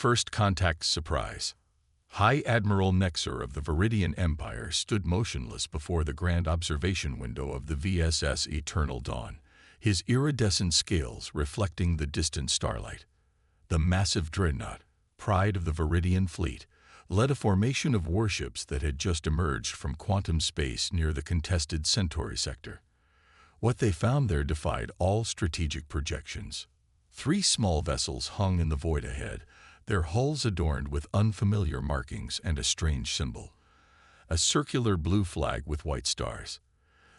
First contact surprise. High Admiral Nexer of the Viridian Empire stood motionless before the grand observation window of the VSS Eternal Dawn, his iridescent scales reflecting the distant starlight. The massive dreadnought, pride of the Viridian fleet, led a formation of warships that had just emerged from quantum space near the contested Centauri sector. What they found there defied all strategic projections. 3 small vessels hung in the void ahead, their hulls adorned with unfamiliar markings and a strange symbol, a circular blue flag with white stars.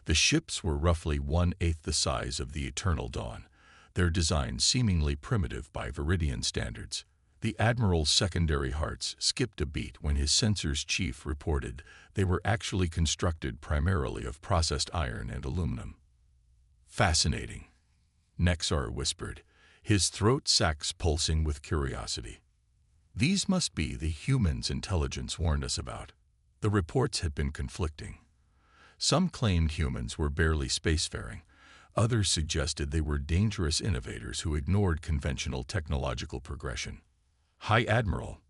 The ships were roughly 1/8 the size of the Eternal Dawn, their design seemingly primitive by Viridian standards. The Admiral's secondary hearts skipped a beat when his sensors chief reported they were actually constructed primarily of processed iron and aluminum. Fascinating, Nexar whispered, his throat sacs pulsing with curiosity. These must be the humans intelligence warned us about. The reports had been conflicting. Some claimed humans were barely spacefaring. Others suggested they were dangerous innovators who ignored conventional technological progression. High Admiral,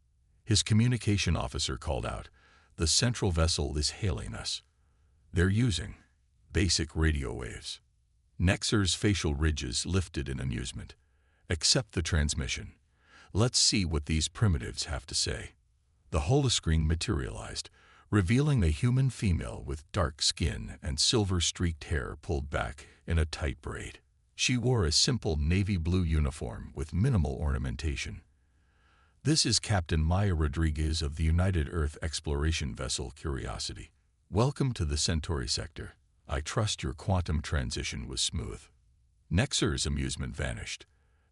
his communication officer called out, the central vessel is hailing us. They're using basic radio waves. Nexer's facial ridges lifted in amusement. Accept the transmission. Let's see what these primitives have to say. The holoscreen materialized, revealing a human female with dark skin and silver-streaked hair pulled back in a tight braid. She wore a simple navy blue uniform with minimal ornamentation. This is Captain Maya Rodriguez of the United Earth exploration vessel Curiosity. Welcome to the Centauri sector. I trust your quantum transition was smooth. Nexer's amusement vanished.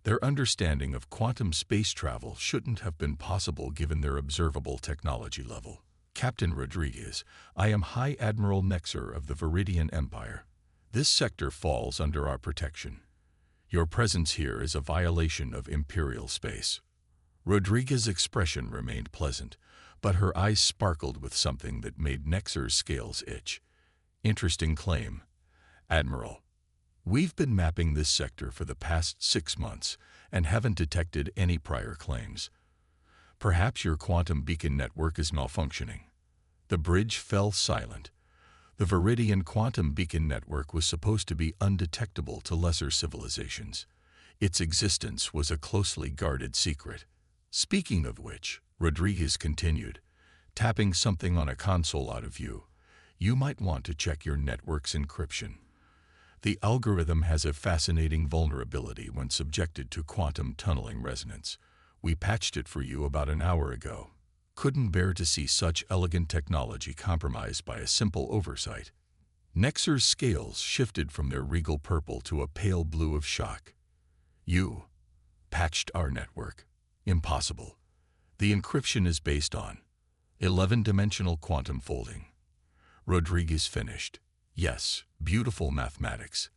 Their understanding of quantum space travel shouldn't have been possible given their observable technology level. Captain Rodriguez, I am High Admiral Nexer of the Viridian Empire. This sector falls under our protection. Your presence here is a violation of Imperial space. Rodriguez's expression remained pleasant, but her eyes sparkled with something that made Nexer's scales itch. Interesting claim, Admiral. We've been mapping this sector for the past 6 months and haven't detected any prior claims. Perhaps your quantum beacon network is malfunctioning. The bridge fell silent. The Viridian quantum beacon network was supposed to be undetectable to lesser civilizations. Its existence was a closely guarded secret. Speaking of which, Rodriguez continued, tapping something on a console out of view. You might want to check your network's encryption. The algorithm has a fascinating vulnerability when subjected to quantum tunneling resonance. We patched it for you about an hour ago. Couldn't bear to see such elegant technology compromised by a simple oversight. Nexer's scales shifted from their regal purple to a pale blue of shock. You patched our network. Impossible. The encryption is based on 11-dimensional quantum folding. Rodriguez finished. Yes, beautiful mathematics.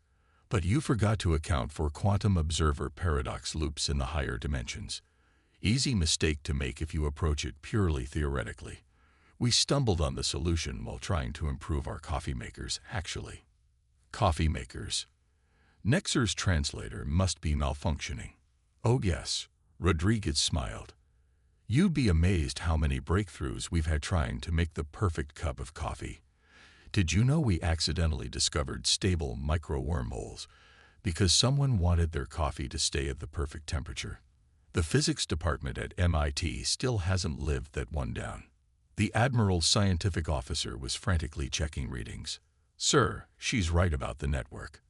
But you forgot to account for quantum observer paradox loops in the higher dimensions. Easy mistake to make if you approach it purely theoretically. We stumbled on the solution while trying to improve our coffee makers, actually. Coffee makers. Nexer's translator must be malfunctioning. Oh yes, Rodriguez smiled. You'd be amazed how many breakthroughs we've had trying to make the perfect cup of coffee. Did you know we accidentally discovered stable micro-wormholes because someone wanted their coffee to stay at the perfect temperature? The physics department at MIT still hasn't lived that one down. The Admiral's scientific officer was frantically checking readings. Sir, she's right about the network.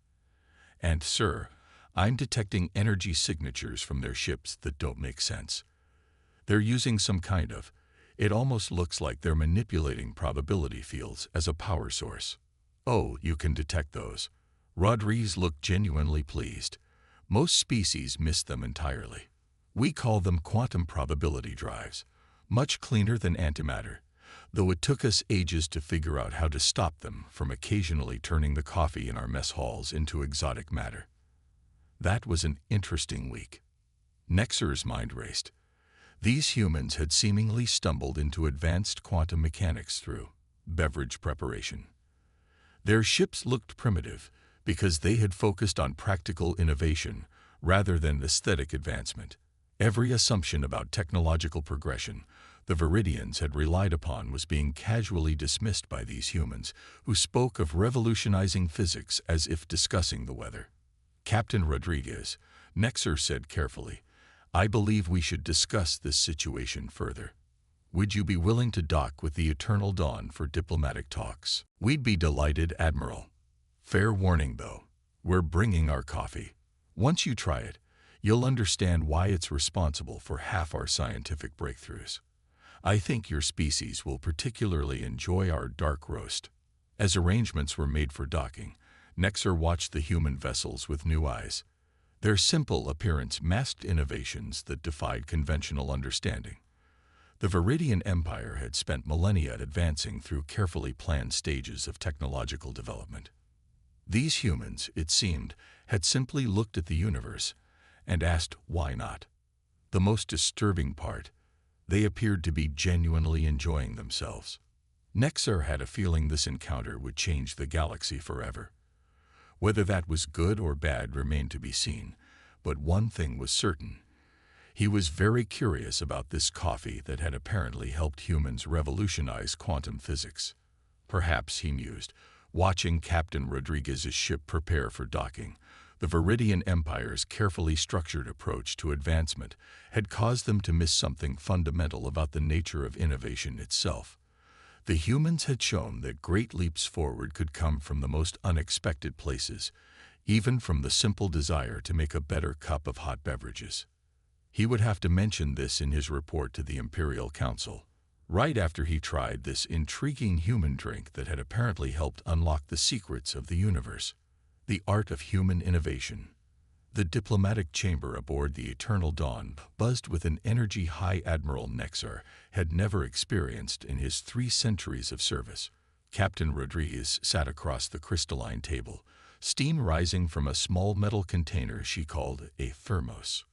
And sir, I'm detecting energy signatures from their ships that don't make sense. They're using some kind of, it almost looks like they're manipulating probability fields as a power source. Oh, you can detect those. Rodriguez looked genuinely pleased. Most species miss them entirely. We call them quantum probability drives, much cleaner than antimatter, though it took us ages to figure out how to stop them from occasionally turning the coffee in our mess halls into exotic matter. That was an interesting week. Nexer's mind raced. These humans had seemingly stumbled into advanced quantum mechanics through beverage preparation. Their ships looked primitive because they had focused on practical innovation rather than aesthetic advancement. Every assumption about technological progression the Viridians had relied upon was being casually dismissed by these humans, who spoke of revolutionizing physics as if discussing the weather. Captain Rodriguez, Nexer said carefully, I believe we should discuss this situation further. Would you be willing to dock with the Eternal Dawn for diplomatic talks? We'd be delighted, Admiral. Fair warning, though. We're bringing our coffee. Once you try it, you'll understand why it's responsible for half our scientific breakthroughs. I think your species will particularly enjoy our dark roast. As arrangements were made for docking, Nexer watched the human vessels with new eyes. Their simple appearance masked innovations that defied conventional understanding. The Viridian Empire had spent millennia advancing through carefully planned stages of technological development. These humans, it seemed, had simply looked at the universe and asked why not. The most disturbing part, they appeared to be genuinely enjoying themselves. Nexer had a feeling this encounter would change the galaxy forever. Whether that was good or bad remained to be seen, but one thing was certain. He was very curious about this coffee that had apparently helped humans revolutionize quantum physics. Perhaps, he mused, watching Captain Rodriguez's ship prepare for docking, the Viridian Empire's carefully structured approach to advancement had caused them to miss something fundamental about the nature of innovation itself. The humans had shown that great leaps forward could come from the most unexpected places, even from the simple desire to make a better cup of hot beverages. He would have to mention this in his report to the Imperial Council, right after he tried this intriguing human drink that had apparently helped unlock the secrets of the universe. The art of human innovation. The diplomatic chamber aboard the Eternal Dawn buzzed with an energy high Admiral Nexer had never experienced in his 3 centuries of service. Captain Rodriguez sat across the crystalline table, steam rising from a small metal container she called a thermos.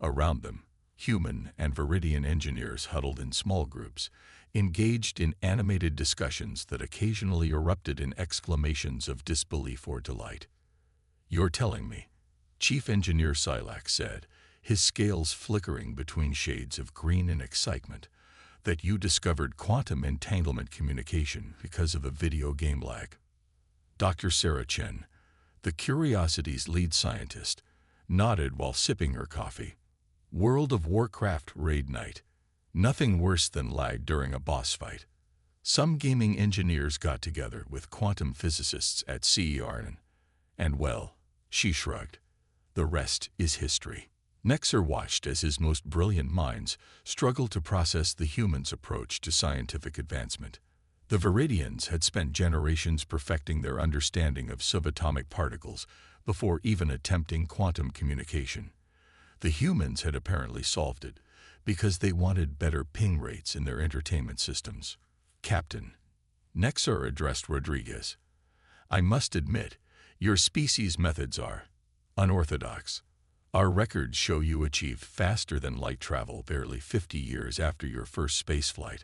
Around them, human and Viridian engineers huddled in small groups, engaged in animated discussions that occasionally erupted in exclamations of disbelief or delight. You're telling me, Chief Engineer Silac said, his scales flickering between shades of green and excitement, that you discovered quantum entanglement communication because of a video game lag. Dr. Sarah Chen, the Curiosity's lead scientist, nodded while sipping her coffee. World of Warcraft raid night. Nothing worse than lag during a boss fight. Some gaming engineers got together with quantum physicists at CERN, and well, she shrugged. The rest is history. Nexer watched as his most brilliant minds struggled to process the humans' approach to scientific advancement. The Viridians had spent generations perfecting their understanding of subatomic particles before even attempting quantum communication. The humans had apparently solved it because they wanted better ping rates in their entertainment systems. Captain, Nexer addressed Rodriguez. I must admit, your species' methods are unorthodox. Our records show you achieved faster-than-light travel barely 50 years after your first spaceflight.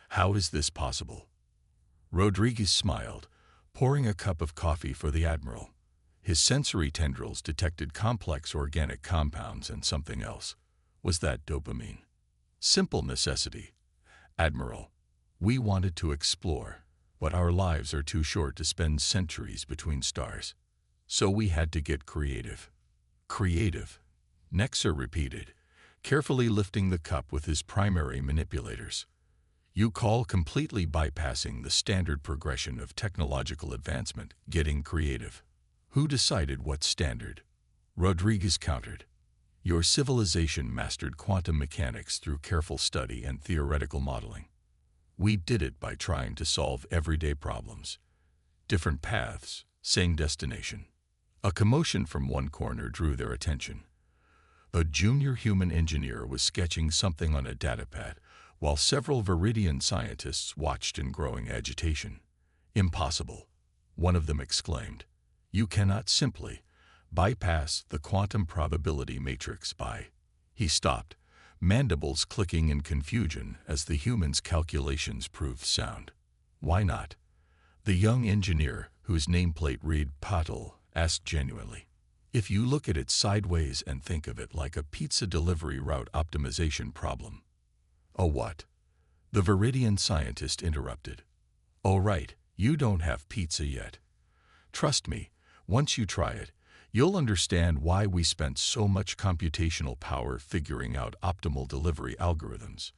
How is this possible? Rodriguez smiled, pouring a cup of coffee for the Admiral. His sensory tendrils detected complex organic compounds and something else. Was that dopamine? Simple necessity. Admiral, we wanted to explore, but our lives are too short to spend centuries between stars. So we had to get creative. Creative, Nexer repeated, carefully lifting the cup with his primary manipulators. You call completely bypassing the standard progression of technological advancement getting creative. Who decided what's standard? Rodriguez countered. Your civilization mastered quantum mechanics through careful study and theoretical modeling. We did it by trying to solve everyday problems. Different paths, same destination. A commotion from one corner drew their attention. A junior human engineer was sketching something on a datapad, while several Viridian scientists watched in growing agitation. Impossible, one of them exclaimed. You cannot simply bypass the quantum probability matrix by... He stopped, mandibles clicking in confusion as the human's calculations proved sound. Why not? The young engineer, whose nameplate read Patel, asked genuinely. if you look at it sideways and think of it like a pizza delivery route optimization problem. Oh, what? The Viridian scientist interrupted. Oh, right, you don't have pizza yet. Trust me, once you try it, you'll understand why we spent so much computational power figuring out optimal delivery algorithms.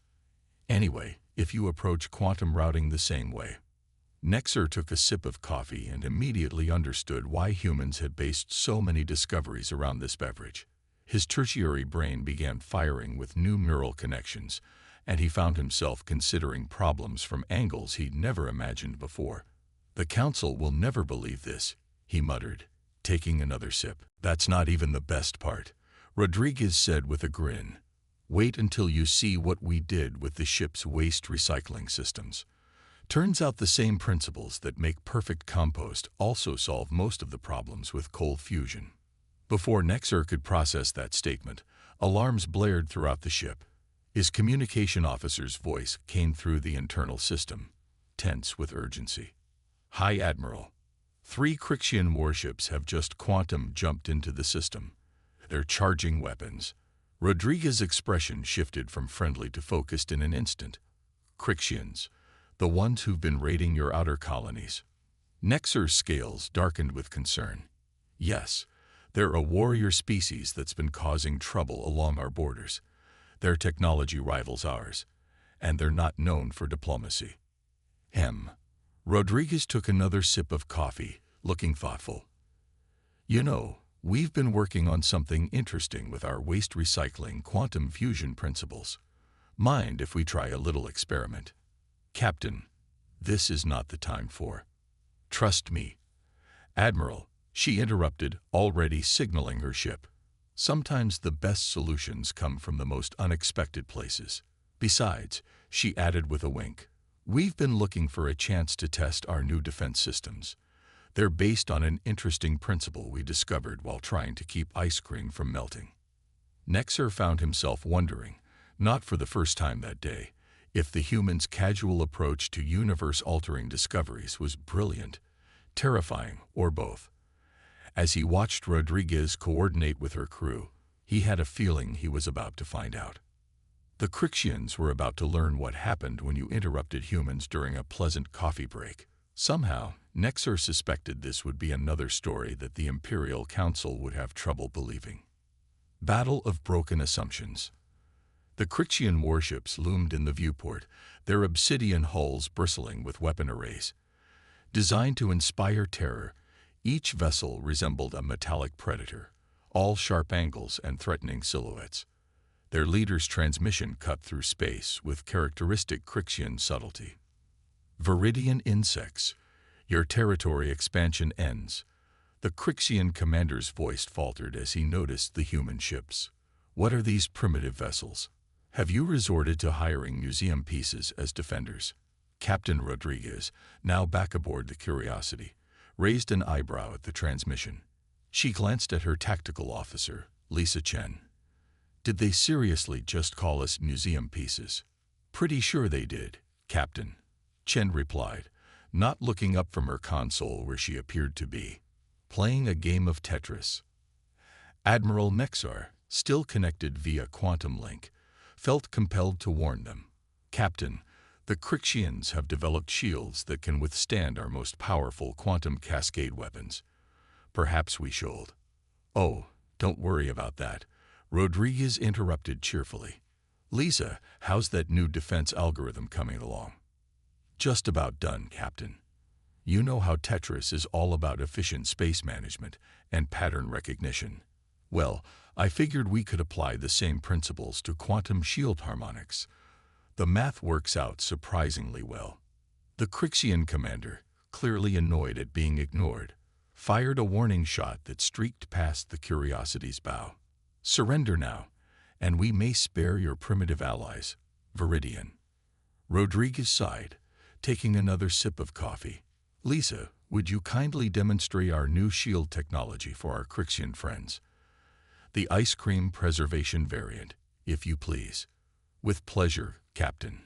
Anyway, if you approach quantum routing the same way. Nexer took a sip of coffee and immediately understood why humans had based so many discoveries around this beverage. His tertiary brain began firing with new neural connections, and he found himself considering problems from angles he'd never imagined before. The council will never believe this, he muttered, taking another sip. That's not even the best part, Rodriguez said with a grin. Wait until you see what we did with the ship's waste recycling systems. Turns out the same principles that make perfect compost also solve most of the problems with cold fusion. Before Nexer could process that statement, alarms blared throughout the ship. His communication officer's voice came through the internal system, tense with urgency. High Admiral, 3 Crixian warships have just quantum jumped into the system. They're charging weapons. Rodriguez's expression shifted from friendly to focused in an instant. Crixians, the ones who've been raiding your outer colonies. Nexer's scales darkened with concern. Yes, they're a warrior species that's been causing trouble along our borders. Their technology rivals ours, and they're not known for diplomacy. Rodriguez took another sip of coffee, looking thoughtful. You know, we've been working on something interesting with our waste recycling quantum fusion principles. Mind if we try a little experiment? Captain, this is not the time for. Trust me. Admiral, she interrupted, already signaling her ship. Sometimes the best solutions come from the most unexpected places. Besides, she added with a wink, we've been looking for a chance to test our new defense systems. They're based on an interesting principle we discovered while trying to keep ice cream from melting. Nexer found himself wondering, not for the first time that day, if the humans' casual approach to universe-altering discoveries was brilliant, terrifying, or both. As he watched Rodriguez coordinate with her crew, he had a feeling he was about to find out. The Crixians were about to learn what happened when you interrupted humans during a pleasant coffee break. Somehow, Nexer suspected this would be another story that the Imperial Council would have trouble believing. Battle of Broken Assumptions. The Crixian warships loomed in the viewport, their obsidian hulls bristling with weapon arrays. Designed to inspire terror, each vessel resembled a metallic predator, all sharp angles and threatening silhouettes. Their leader's transmission cut through space with characteristic Crixian subtlety. Viridian insects, your territory expansion ends. The Crixian commander's voice faltered as he noticed the human ships. What are these primitive vessels? Have you resorted to hiring museum pieces as defenders? Captain Rodriguez, now back aboard the Curiosity, raised an eyebrow at the transmission. She glanced at her tactical officer, Lisa Chen. Did they seriously just call us museum pieces? Pretty sure they did, Captain, Chen replied, not looking up from her console where she appeared to be, playing a game of Tetris. Admiral Nexer, still connected via quantum link, felt compelled to warn them. Captain, the Crixians have developed shields that can withstand our most powerful quantum cascade weapons. Perhaps we should. Oh, don't worry about that, Rodriguez interrupted cheerfully. Lisa, how's that new defense algorithm coming along? Just about done, Captain. You know how Tetris is all about efficient space management and pattern recognition. Well, I figured we could apply the same principles to quantum shield harmonics. The math works out surprisingly well. The Crixian commander, clearly annoyed at being ignored, fired a warning shot that streaked past the Curiosity's bow. Surrender now, and we may spare your primitive allies, Viridian. Rodriguez sighed, taking another sip of coffee. Lisa, would you kindly demonstrate our new shield technology for our Crixian friends? The ice cream preservation variant, if you please. With pleasure, Captain.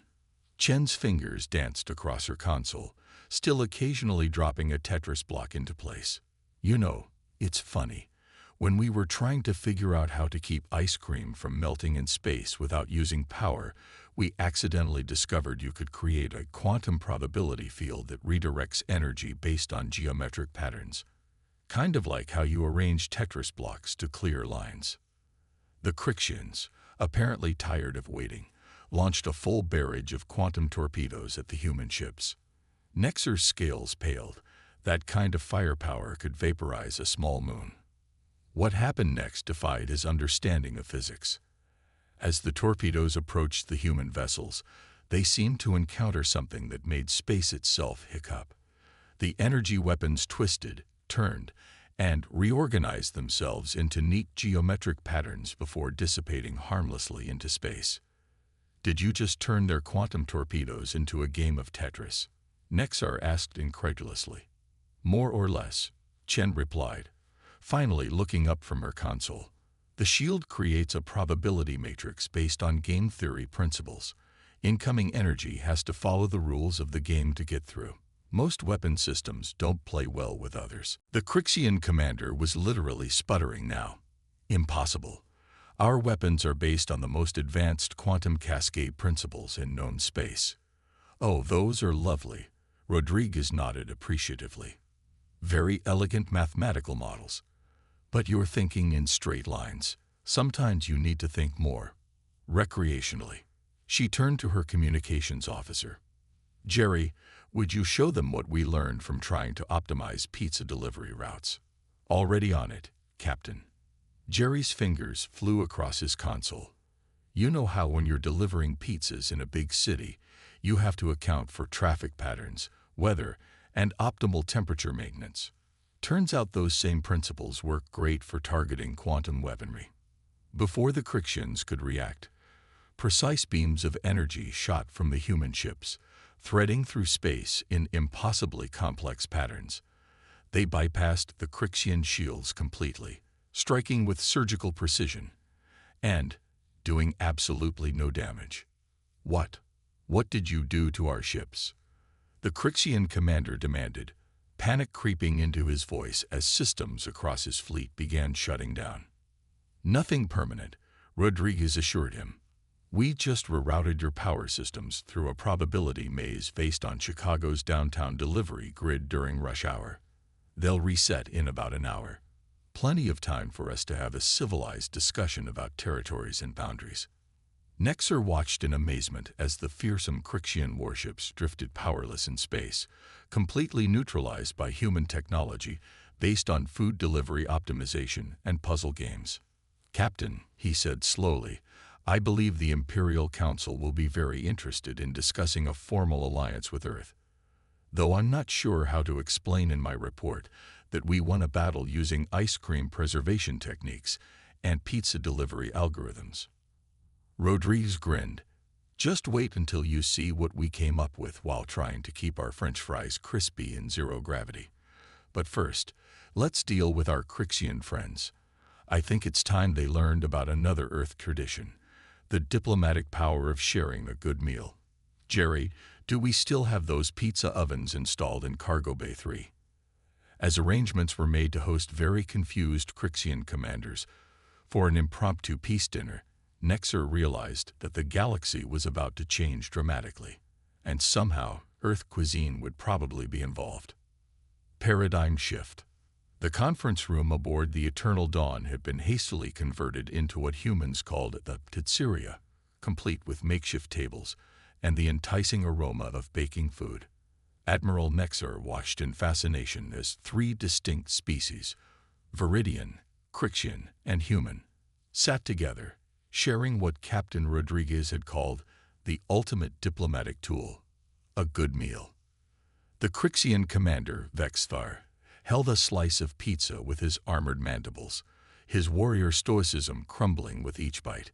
Chen's fingers danced across her console, still occasionally dropping a Tetris block into place. You know, it's funny. When we were trying to figure out how to keep ice cream from melting in space without using power, we accidentally discovered you could create a quantum probability field that redirects energy based on geometric patterns. Kind of like how you arrange Tetris blocks to clear lines. The Crixians, apparently tired of waiting, launched a full barrage of quantum torpedoes at the human ships. Nexer's scales paled. That kind of firepower could vaporize a small moon. What happened next defied his understanding of physics. As the torpedoes approached the human vessels, they seemed to encounter something that made space itself hiccup. The energy weapons twisted, turned, and reorganized themselves into neat geometric patterns before dissipating harmlessly into space. Did you just turn their quantum torpedoes into a game of Tetris? Nexar asked incredulously. More or less, Chen replied, finally looking up from her console. The shield creates a probability matrix based on game theory principles. Incoming energy has to follow the rules of the game to get through. Most weapon systems don't play well with others. The Crixian commander was literally sputtering now. Impossible. Our weapons are based on the most advanced quantum cascade principles in known space. Oh, those are lovely. Rodriguez nodded appreciatively. Very elegant mathematical models. But you're thinking in straight lines. Sometimes you need to think more. Recreationally. She turned to her communications officer. Jerry, would you show them what we learned from trying to optimize pizza delivery routes? Already on it, Captain. Jerry's fingers flew across his console. You know how when you're delivering pizzas in a big city, you have to account for traffic patterns, weather, and optimal temperature maintenance. Turns out those same principles work great for targeting quantum weaponry. Before the Crixians could react, precise beams of energy shot from the human ships, threading through space in impossibly complex patterns. They bypassed the Crixian shields completely, striking with surgical precision, and doing absolutely no damage. What? What did you do to our ships? The Crixian commander demanded, panic creeping into his voice as systems across his fleet began shutting down. Nothing permanent, Rodriguez assured him. We just rerouted your power systems through a probability maze based on Chicago's downtown delivery grid during rush hour. They'll reset in about an hour. Plenty of time for us to have a civilized discussion about territories and boundaries. Nexer watched in amazement as the fearsome Crixian warships drifted powerless in space, completely neutralized by human technology based on food delivery optimization and puzzle games. Captain, he said slowly, I believe the Imperial Council will be very interested in discussing a formal alliance with Earth. Though I'm not sure how to explain in my report that we won a battle using ice cream preservation techniques and pizza delivery algorithms. Rodriguez grinned. Just wait until you see what we came up with while trying to keep our French fries crispy in zero gravity. But first, let's deal with our Crixian friends. I think it's time they learned about another Earth tradition, the diplomatic power of sharing a good meal. Jerry, do we still have those pizza ovens installed in Cargo Bay 3? As arrangements were made to host very confused Crixian commanders for an impromptu peace dinner, Nexer realized that the galaxy was about to change dramatically, and somehow Earth cuisine would probably be involved. Paradigm shift. The conference room aboard the Eternal Dawn had been hastily converted into what humans called the pizzeria, complete with makeshift tables and the enticing aroma of baking food. Admiral Nexer watched in fascination as three distinct species, Viridian, Crixian, and human, sat together, sharing what Captain Rodriguez had called the ultimate diplomatic tool, a good meal. The Crixian commander, Vexthar, held a slice of pizza with his armored mandibles, his warrior stoicism crumbling with each bite.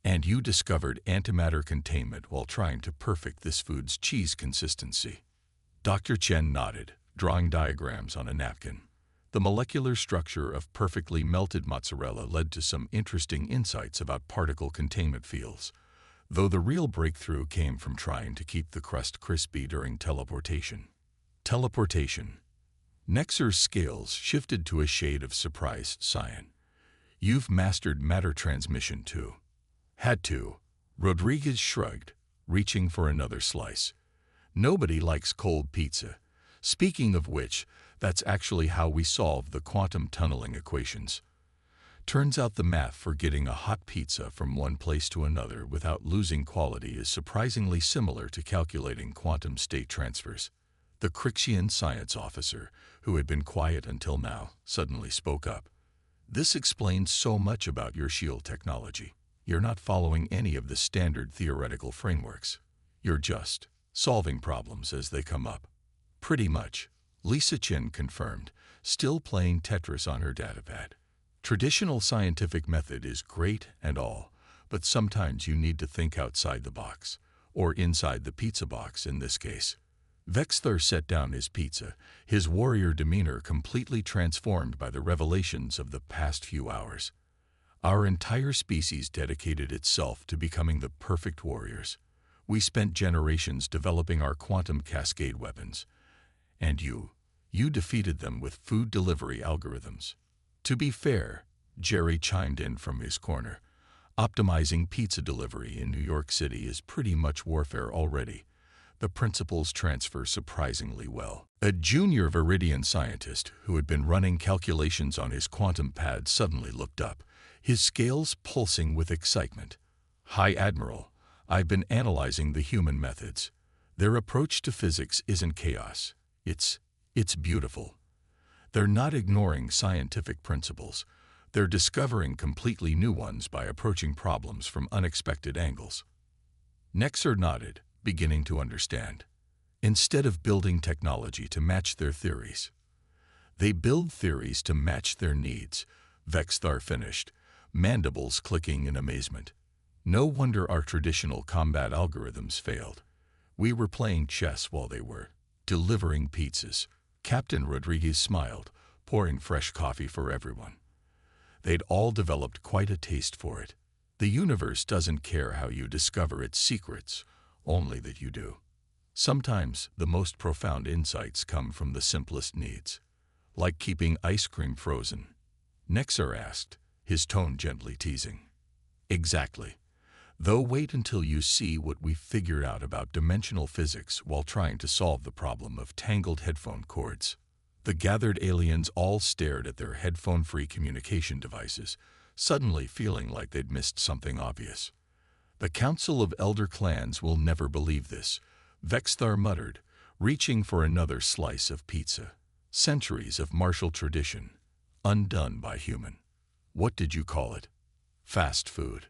And you discovered antimatter containment while trying to perfect this food's cheese consistency. Dr. Chen nodded, drawing diagrams on a napkin. The molecular structure of perfectly melted mozzarella led to some interesting insights about particle containment fields, though the real breakthrough came from trying to keep the crust crispy during teleportation. Teleportation. Nexer's scales shifted to a shade of surprised cyan. You've mastered matter transmission too. Had to. Rodriguez shrugged, reaching for another slice. Nobody likes cold pizza. Speaking of which, that's actually how we solve the quantum tunneling equations. Turns out the math for getting a hot pizza from one place to another without losing quality is surprisingly similar to calculating quantum state transfers. The Crixian science officer, who had been quiet until now, suddenly spoke up. This explains so much about your shield technology. You're not following any of the standard theoretical frameworks. You're just solving problems as they come up. Pretty much, Lisa Chin confirmed, still playing Tetris on her datapad. Traditional scientific method is great and all, but sometimes you need to think outside the box, or inside the pizza box in this case. Vexthar set down his pizza, his warrior demeanor completely transformed by the revelations of the past few hours. Our entire species dedicated itself to becoming the perfect warriors. We spent generations developing our quantum cascade weapons. And you defeated them with food delivery algorithms. To be fair, Jerry chimed in from his corner. Optimizing pizza delivery in New York City is pretty much warfare already. The principles transfer surprisingly well. A junior Viridian scientist who had been running calculations on his quantum pad suddenly looked up, his scales pulsing with excitement. High Admiral, I've been analyzing the human methods. Their approach to physics isn't chaos. It's beautiful. They're not ignoring scientific principles. They're discovering completely new ones by approaching problems from unexpected angles. Nexer nodded, beginning to understand. Instead of building technology to match their theories, they build theories to match their needs, Vexthar finished, mandibles clicking in amazement. No wonder our traditional combat algorithms failed. We were playing chess while they were delivering pizzas. Captain Rodriguez smiled, pouring fresh coffee for everyone. They'd all developed quite a taste for it. The universe doesn't care how you discover its secrets, only that you do. Sometimes the most profound insights come from the simplest needs, like keeping ice cream frozen. Nexer asked, his tone gently teasing. Exactly. Though wait until you see what we've figured out about dimensional physics while trying to solve the problem of tangled headphone cords. The gathered aliens all stared at their headphone-free communication devices, suddenly feeling like they'd missed something obvious. The Council of Elder Clans will never believe this, Vexthar muttered, reaching for another slice of pizza. Centuries of martial tradition, undone by human. What did you call it? Fast food.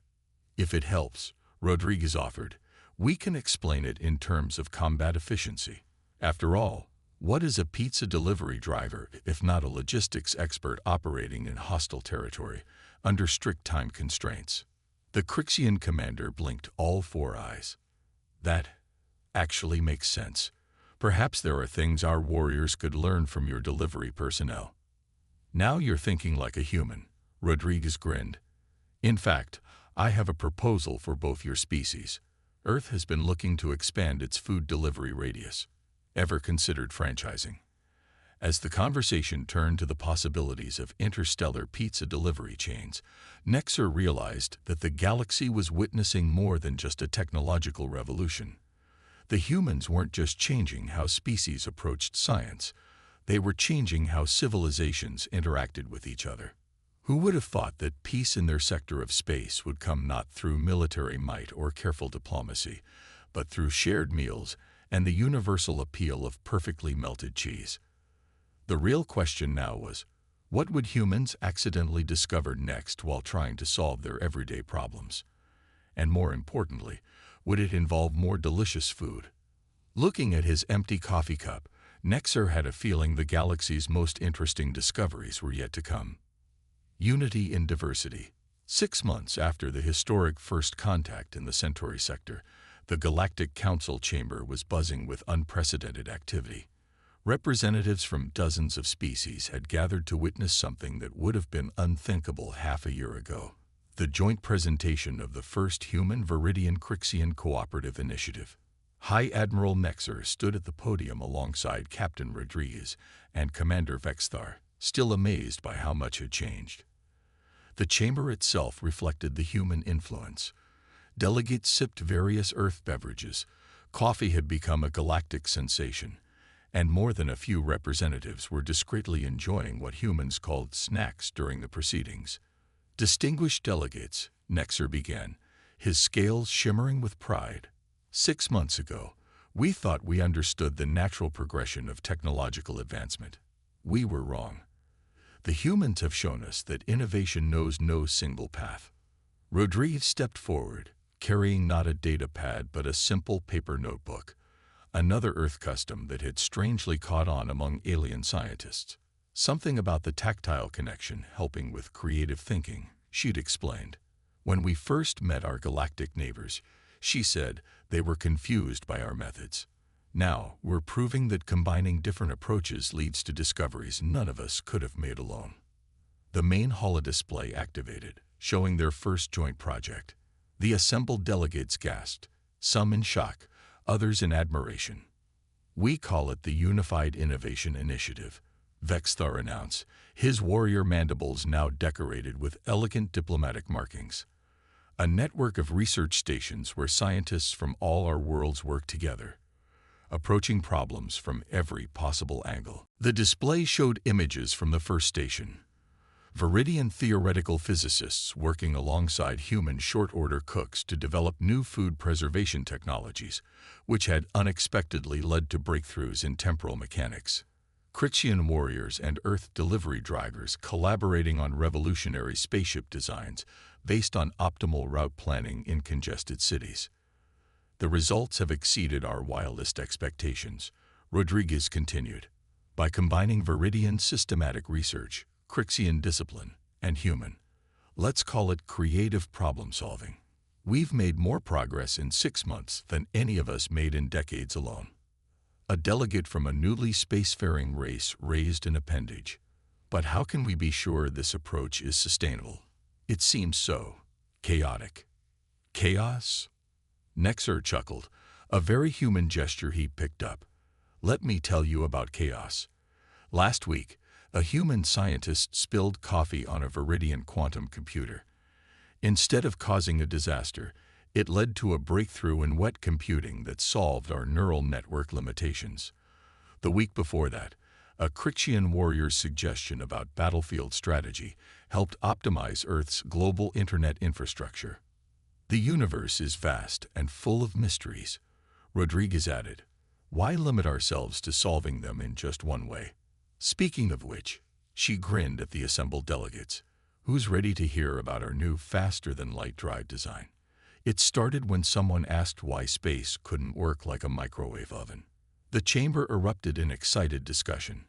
If it helps, Rodriguez offered, we can explain it in terms of combat efficiency. After all, what is a pizza delivery driver if not a logistics expert operating in hostile territory, under strict time constraints? The Crixian commander blinked all four eyes. That actually makes sense. Perhaps there are things our warriors could learn from your delivery personnel. Now you're thinking like a human, Rodriguez grinned. In fact, I have a proposal for both your species. Earth has been looking to expand its food delivery radius. Ever considered franchising? As the conversation turned to the possibilities of interstellar pizza delivery chains, Nexer realized that the galaxy was witnessing more than just a technological revolution. The humans weren't just changing how species approached science, they were changing how civilizations interacted with each other. Who would have thought that peace in their sector of space would come not through military might or careful diplomacy, but through shared meals and the universal appeal of perfectly melted cheese? The real question now was, what would humans accidentally discover next while trying to solve their everyday problems? And more importantly, would it involve more delicious food? Looking at his empty coffee cup, Nexer had a feeling the galaxy's most interesting discoveries were yet to come. Unity in diversity. 6 months after the historic first contact in the Centauri sector, the Galactic Council chamber was buzzing with unprecedented activity. Representatives from dozens of species had gathered to witness something that would have been unthinkable half a year ago. The joint presentation of the first human Viridian Crixian Cooperative Initiative. High Admiral Nexer stood at the podium alongside Captain Rodriguez and Commander Vexthar, still amazed by how much had changed. The chamber itself reflected the human influence. Delegates sipped various Earth beverages. Coffee had become a galactic sensation, and more than a few representatives were discreetly enjoying what humans called snacks during the proceedings. Distinguished delegates, Nexer began, his scales shimmering with pride. 6 months ago, we thought we understood the natural progression of technological advancement. We were wrong. The humans have shown us that innovation knows no single path. Rodriguez stepped forward, carrying not a data pad but a simple paper notebook, another Earth custom that had strangely caught on among alien scientists. Something about the tactile connection helping with creative thinking, she'd explained. When we first met our galactic neighbors, she said they were confused by our methods. Now, we're proving that combining different approaches leads to discoveries none of us could have made alone. The main holodisplay activated, showing their first joint project. The assembled delegates gasped, some in shock, others in admiration. We call it the Unified Innovation Initiative, Vexthar announced, his warrior mandibles now decorated with elegant diplomatic markings. A network of research stations where scientists from all our worlds work together, approaching problems from every possible angle. The display showed images from the first station. Viridian theoretical physicists working alongside human short-order cooks to develop new food preservation technologies, which had unexpectedly led to breakthroughs in temporal mechanics. Crixian warriors and Earth delivery drivers collaborating on revolutionary spaceship designs based on optimal route planning in congested cities. The results have exceeded our wildest expectations, Rodriguez continued. By combining Viridian systematic research, Crixian discipline, and human, let's call it creative problem-solving, we've made more progress in 6 months than any of us made in decades alone. A delegate from a newly spacefaring race raised an appendage. But how can we be sure this approach is sustainable? It seems so chaotic. Chaos? Nexer chuckled, a very human gesture he picked up. Let me tell you about chaos. Last week, a human scientist spilled coffee on a Viridian quantum computer. Instead of causing a disaster, it led to a breakthrough in wet computing that solved our neural network limitations. The week before that, a Crixian warrior's suggestion about battlefield strategy helped optimize Earth's global internet infrastructure. The universe is vast and full of mysteries, Rodriguez added. Why limit ourselves to solving them in just one way? Speaking of which, she grinned at the assembled delegates. Who's ready to hear about our new faster-than-light drive design? It started when someone asked why space couldn't work like a microwave oven. The chamber erupted in excited discussion.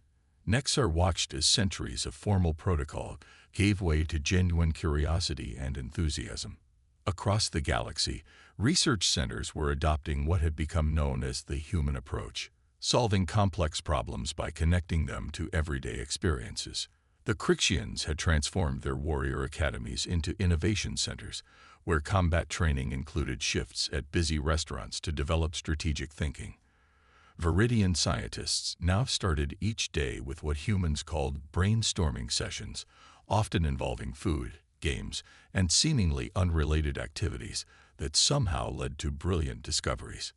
Nexar watched as centuries of formal protocol gave way to genuine curiosity and enthusiasm. Across the galaxy, research centers were adopting what had become known as the human approach, solving complex problems by connecting them to everyday experiences. The Crixians had transformed their warrior academies into innovation centers, where combat training included shifts at busy restaurants to develop strategic thinking. Viridian scientists now started each day with what humans called brainstorming sessions, often involving food, games, and seemingly unrelated activities that somehow led to brilliant discoveries.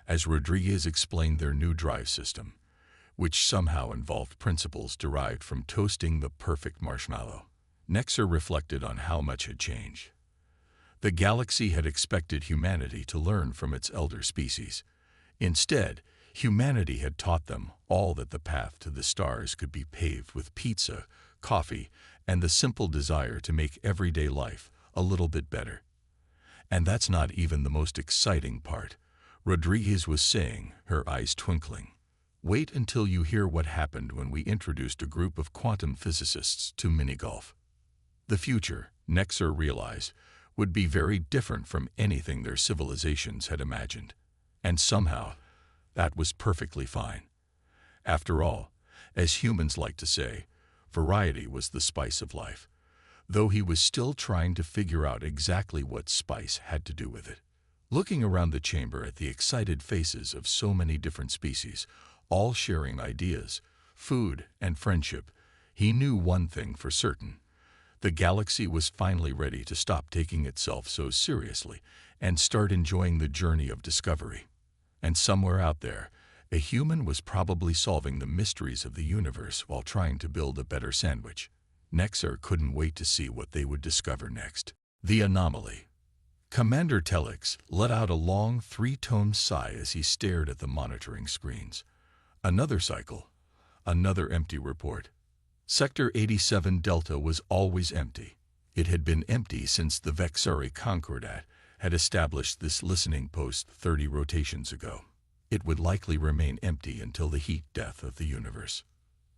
As Rodriguez explained their new drive system, which somehow involved principles derived from toasting the perfect marshmallow, Nexer reflected on how much had changed. The galaxy had expected humanity to learn from its elder species. Instead, humanity had taught them all that the path to the stars could be paved with pizza, coffee, and the simple desire to make everyday life a little bit better. And that's not even the most exciting part, Rodriguez was saying, her eyes twinkling. Wait until you hear what happened when we introduced a group of quantum physicists to mini-golf. The future, Nexer realized, would be very different from anything their civilizations had imagined. And somehow, that was perfectly fine. After all, as humans like to say, variety was the spice of life, though he was still trying to figure out exactly what spice had to do with it. Looking around the chamber at the excited faces of so many different species, all sharing ideas, food, and friendship, he knew one thing for certain. The galaxy was finally ready to stop taking itself so seriously and start enjoying the journey of discovery. And somewhere out there, a human was probably solving the mysteries of the universe while trying to build a better sandwich. Nexar couldn't wait to see what they would discover next. The anomaly. Commander Telix let out a long, three-tone sigh as he stared at the monitoring screens. Another cycle. Another empty report. Sector 87 Delta was always empty. It had been empty since the Vexari Concordat had established this listening post 30 rotations ago. It would likely remain empty until the heat death of the universe.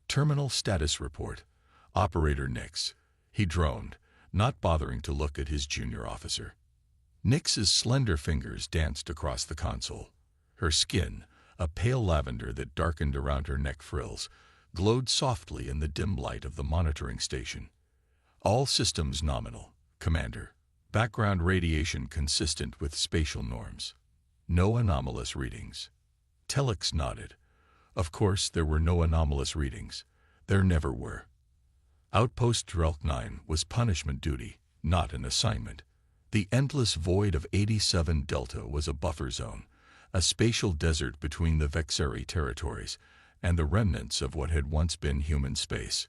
Terminal status report. Operator Nix. He droned, not bothering to look at his junior officer. Nix's slender fingers danced across the console. Her skin, a pale lavender that darkened around her neck frills, glowed softly in the dim light of the monitoring station. All systems nominal, Commander. Background radiation consistent with spatial norms. No anomalous readings. Telix nodded. Of course, there were no anomalous readings. There never were. Outpost Drelk 9 was punishment duty, not an assignment. The endless void of 87 Delta was a buffer zone, a spatial desert between the Vexari territories and the remnants of what had once been human space.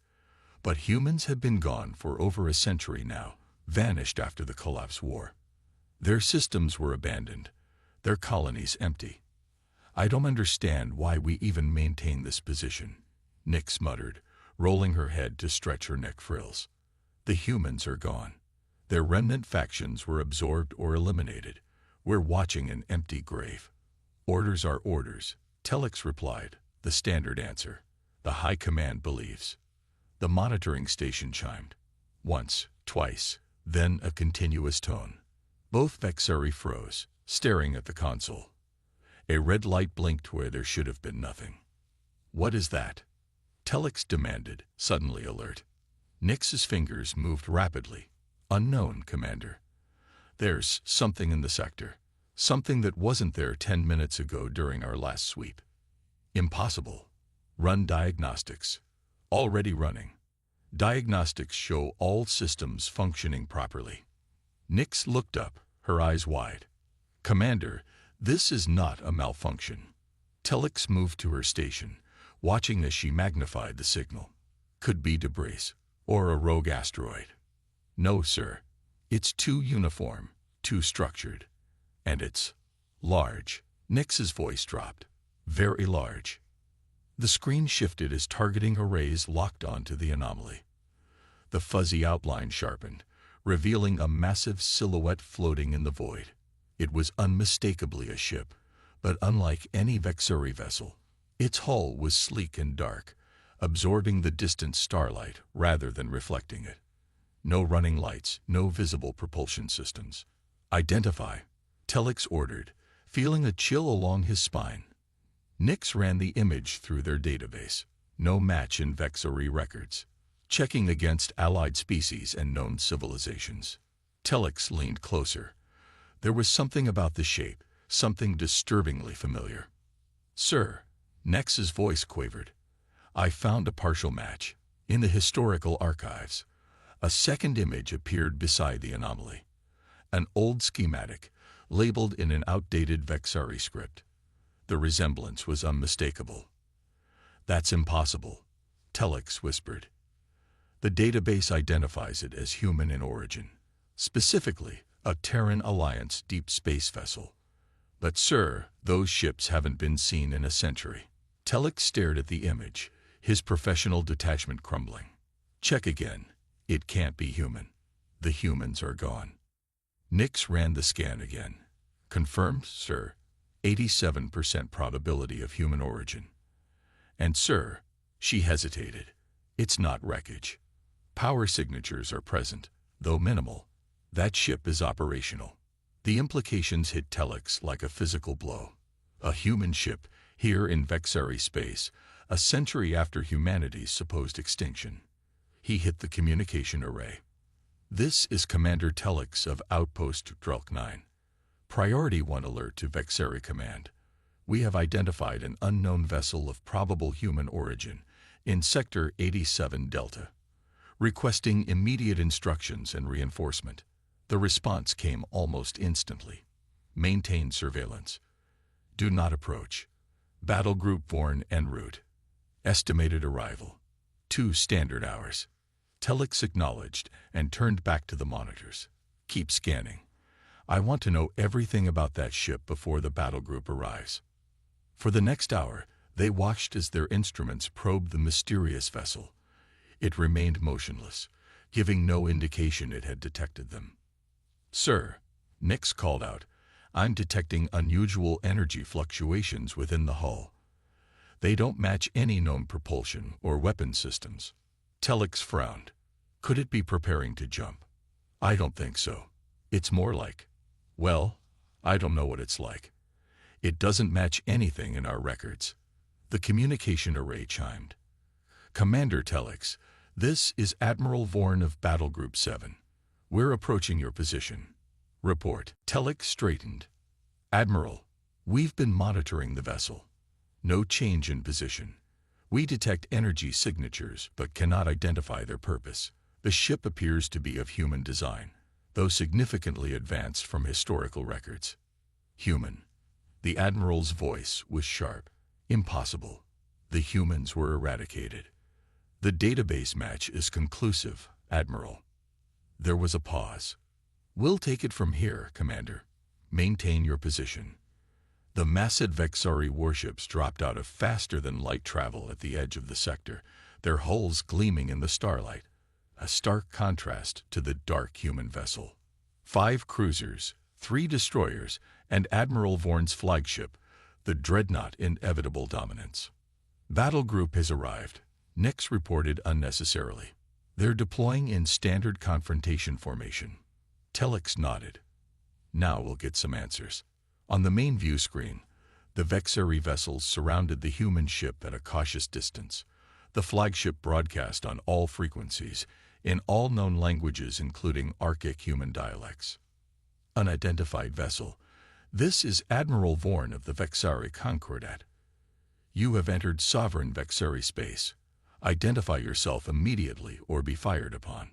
But humans had been gone for over a century now, vanished after the Collapse War. Their systems were abandoned, their colonies empty. I don't understand why we even maintain this position, Nix muttered, rolling her head to stretch her neck frills. The humans are gone. Their remnant factions were absorbed or eliminated. We're watching an empty grave. Orders are orders, Telix replied, the standard answer. The High Command believes. The monitoring station chimed. Once, twice, then a continuous tone. Both Vexari froze, staring at the console. A red light blinked where there should have been nothing. What is that? Telix demanded, suddenly alert. Nix's fingers moved rapidly. Unknown, Commander. There's something in the sector. Something that wasn't there 10 minutes ago during our last sweep. Impossible. Run diagnostics. Already running. Diagnostics show all systems functioning properly. Nix looked up, her eyes wide. Commander, this is not a malfunction. Telix moved to her station, watching as she magnified the signal. Could be debris, or a rogue asteroid. No, sir. It's too uniform, too structured. And it's large. Nix's voice dropped. Very large. The screen shifted as targeting arrays locked onto the anomaly. The fuzzy outline sharpened, revealing a massive silhouette floating in the void. It was unmistakably a ship, but unlike any Vexari vessel, its hull was sleek and dark, absorbing the distant starlight rather than reflecting it. No running lights, no visible propulsion systems. Identify, Telix ordered, feeling a chill along his spine. Nix ran the image through their database. No match in Vexari records. Checking against allied species and known civilizations. Telix leaned closer. There was something about the shape, something disturbingly familiar. Sir, Nix's voice quavered. I found a partial match. In the historical archives, a second image appeared beside the anomaly. An old schematic, labeled in an outdated Vexari script. The resemblance was unmistakable. That's impossible, Telix whispered. The database identifies it as human in origin, specifically a Terran Alliance deep space vessel. But sir, those ships haven't been seen in a century. Telix stared at the image, his professional detachment crumbling. Check again. It can't be human. The humans are gone. Nix ran the scan again. Confirmed, sir. 87% probability of human origin. And sir, she hesitated. It's not wreckage. Power signatures are present, though minimal. That ship is operational. The implications hit Telix like a physical blow. A human ship, here in Vexari space, a century after humanity's supposed extinction. He hit the communication array. This is Commander Telix of Outpost Drelk 9. Priority 1 alert to Vexeri Command. We have identified an unknown vessel of probable human origin in Sector 87 Delta, requesting immediate instructions and reinforcement. The response came almost instantly. Maintain surveillance. Do not approach. Battle Group Vorn en route. Estimated arrival: 2 standard hours. Telex acknowledged and turned back to the monitors. Keep scanning. I want to know everything about that ship before the battle group arrives. For the next hour, they watched as their instruments probed the mysterious vessel. It remained motionless, giving no indication it had detected them. "Sir," Nix called out, "I'm detecting unusual energy fluctuations within the hull. They don't match any known propulsion or weapon systems." Telex frowned. Could it be preparing to jump? I don't think so. It's more like, well, I don't know what it's like. It doesn't match anything in our records. The communication array chimed. "Commander Telex, this is Admiral Vorn of Battle Group 7. We're approaching your position. Report." Telex straightened. "Admiral, we've been monitoring the vessel. No change in position. We detect energy signatures but cannot identify their purpose. The ship appears to be of human design, though significantly advanced from historical records." "Human." The Admiral's voice was sharp. "Impossible. The humans were eradicated. The database match is conclusive, Admiral." There was a pause. "We'll take it from here, Commander. Maintain your position." The massive Vexari warships dropped out of faster-than-light travel at the edge of the sector, their hulls gleaming in the starlight, a stark contrast to the dark human vessel. 5 cruisers, 3 destroyers, and Admiral Vorn's flagship, the dreadnought Inevitable Dominance. "Battle Group has arrived," Nix reported unnecessarily. "They're deploying in standard confrontation formation." Telex nodded. "Now we'll get some answers." On the main view screen, the Vexeri vessels surrounded the human ship at a cautious distance. The flagship broadcast on all frequencies, in all known languages including Arctic human dialects. "Unidentified vessel. This is Admiral Vorn of the Vexari Concordat. You have entered sovereign Vexeri space. Identify yourself immediately or be fired upon."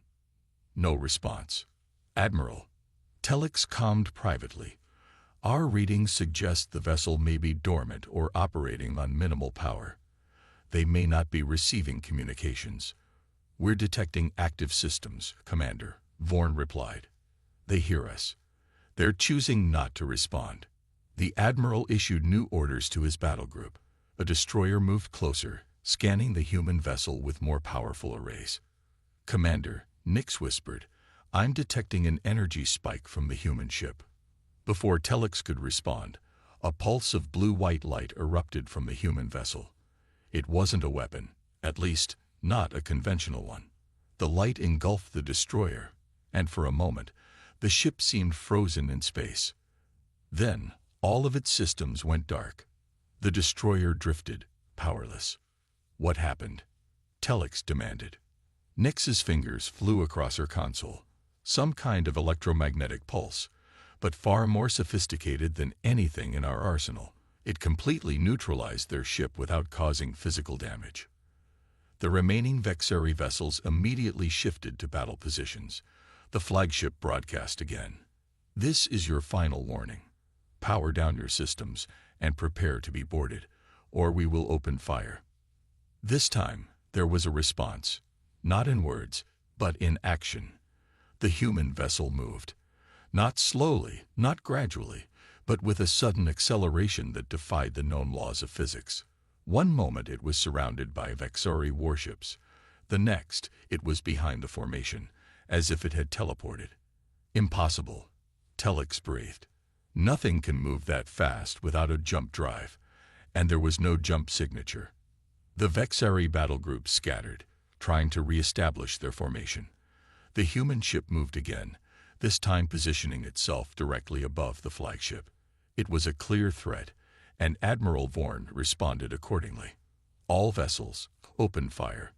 No response. "Admiral." Telex calmed privately. "Our readings suggest the vessel may be dormant or operating on minimal power. They may not be receiving communications." "We're detecting active systems, Commander," Vorn replied. "They hear us. They're choosing not to respond." The Admiral issued new orders to his battle group. A destroyer moved closer, scanning the human vessel with more powerful arrays. "Commander," Nix whispered, "I'm detecting an energy spike from the human ship." Before Telex could respond, a pulse of blue-white light erupted from the human vessel. It wasn't a weapon, at least not a conventional one. The light engulfed the destroyer, and for a moment, the ship seemed frozen in space. Then, all of its systems went dark. The destroyer drifted, powerless. "What happened?" Telex demanded. Nix's fingers flew across her console. "Some kind of electromagnetic pulse, but far more sophisticated than anything in our arsenal. It completely neutralized their ship without causing physical damage." The remaining Vexeri vessels immediately shifted to battle positions. The flagship broadcast again. "This is your final warning. Power down your systems and prepare to be boarded, or we will open fire." This time, there was a response, not in words, but in action. The human vessel moved. Not slowly, not gradually, but with a sudden acceleration that defied the known laws of physics. One moment it was surrounded by Vexari warships. The next, it was behind the formation, as if it had teleported. "Impossible," Telex breathed. "Nothing can move that fast without a jump drive," and there was no jump signature. The Vexari battle group scattered, trying to re-establish their formation. The human ship moved again, this time positioning itself directly above the flagship. It was a clear threat, and Admiral Vorn responded accordingly. All vessels, open fire.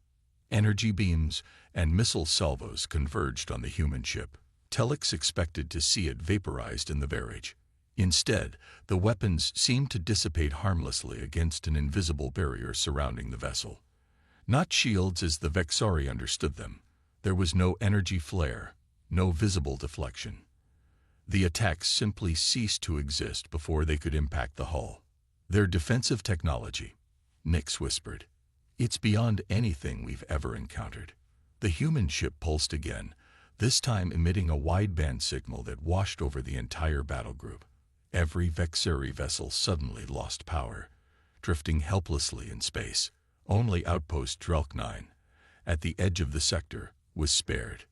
Energy beams and missile salvos converged on the human ship. Telex expected to see it vaporized in the verage. Instead, the weapons seemed to dissipate harmlessly against an invisible barrier surrounding the vessel. Not shields as the Vexari understood them. There was no energy flare, no visible deflection. The attacks simply ceased to exist before they could impact the hull. Their defensive technology, Nyx whispered. It's beyond anything we've ever encountered. The human ship pulsed again, this time emitting a wideband signal that washed over the entire battle group. Every Vexari vessel suddenly lost power, drifting helplessly in space. Only outpost Drelk 9, at the edge of the sector, was spared.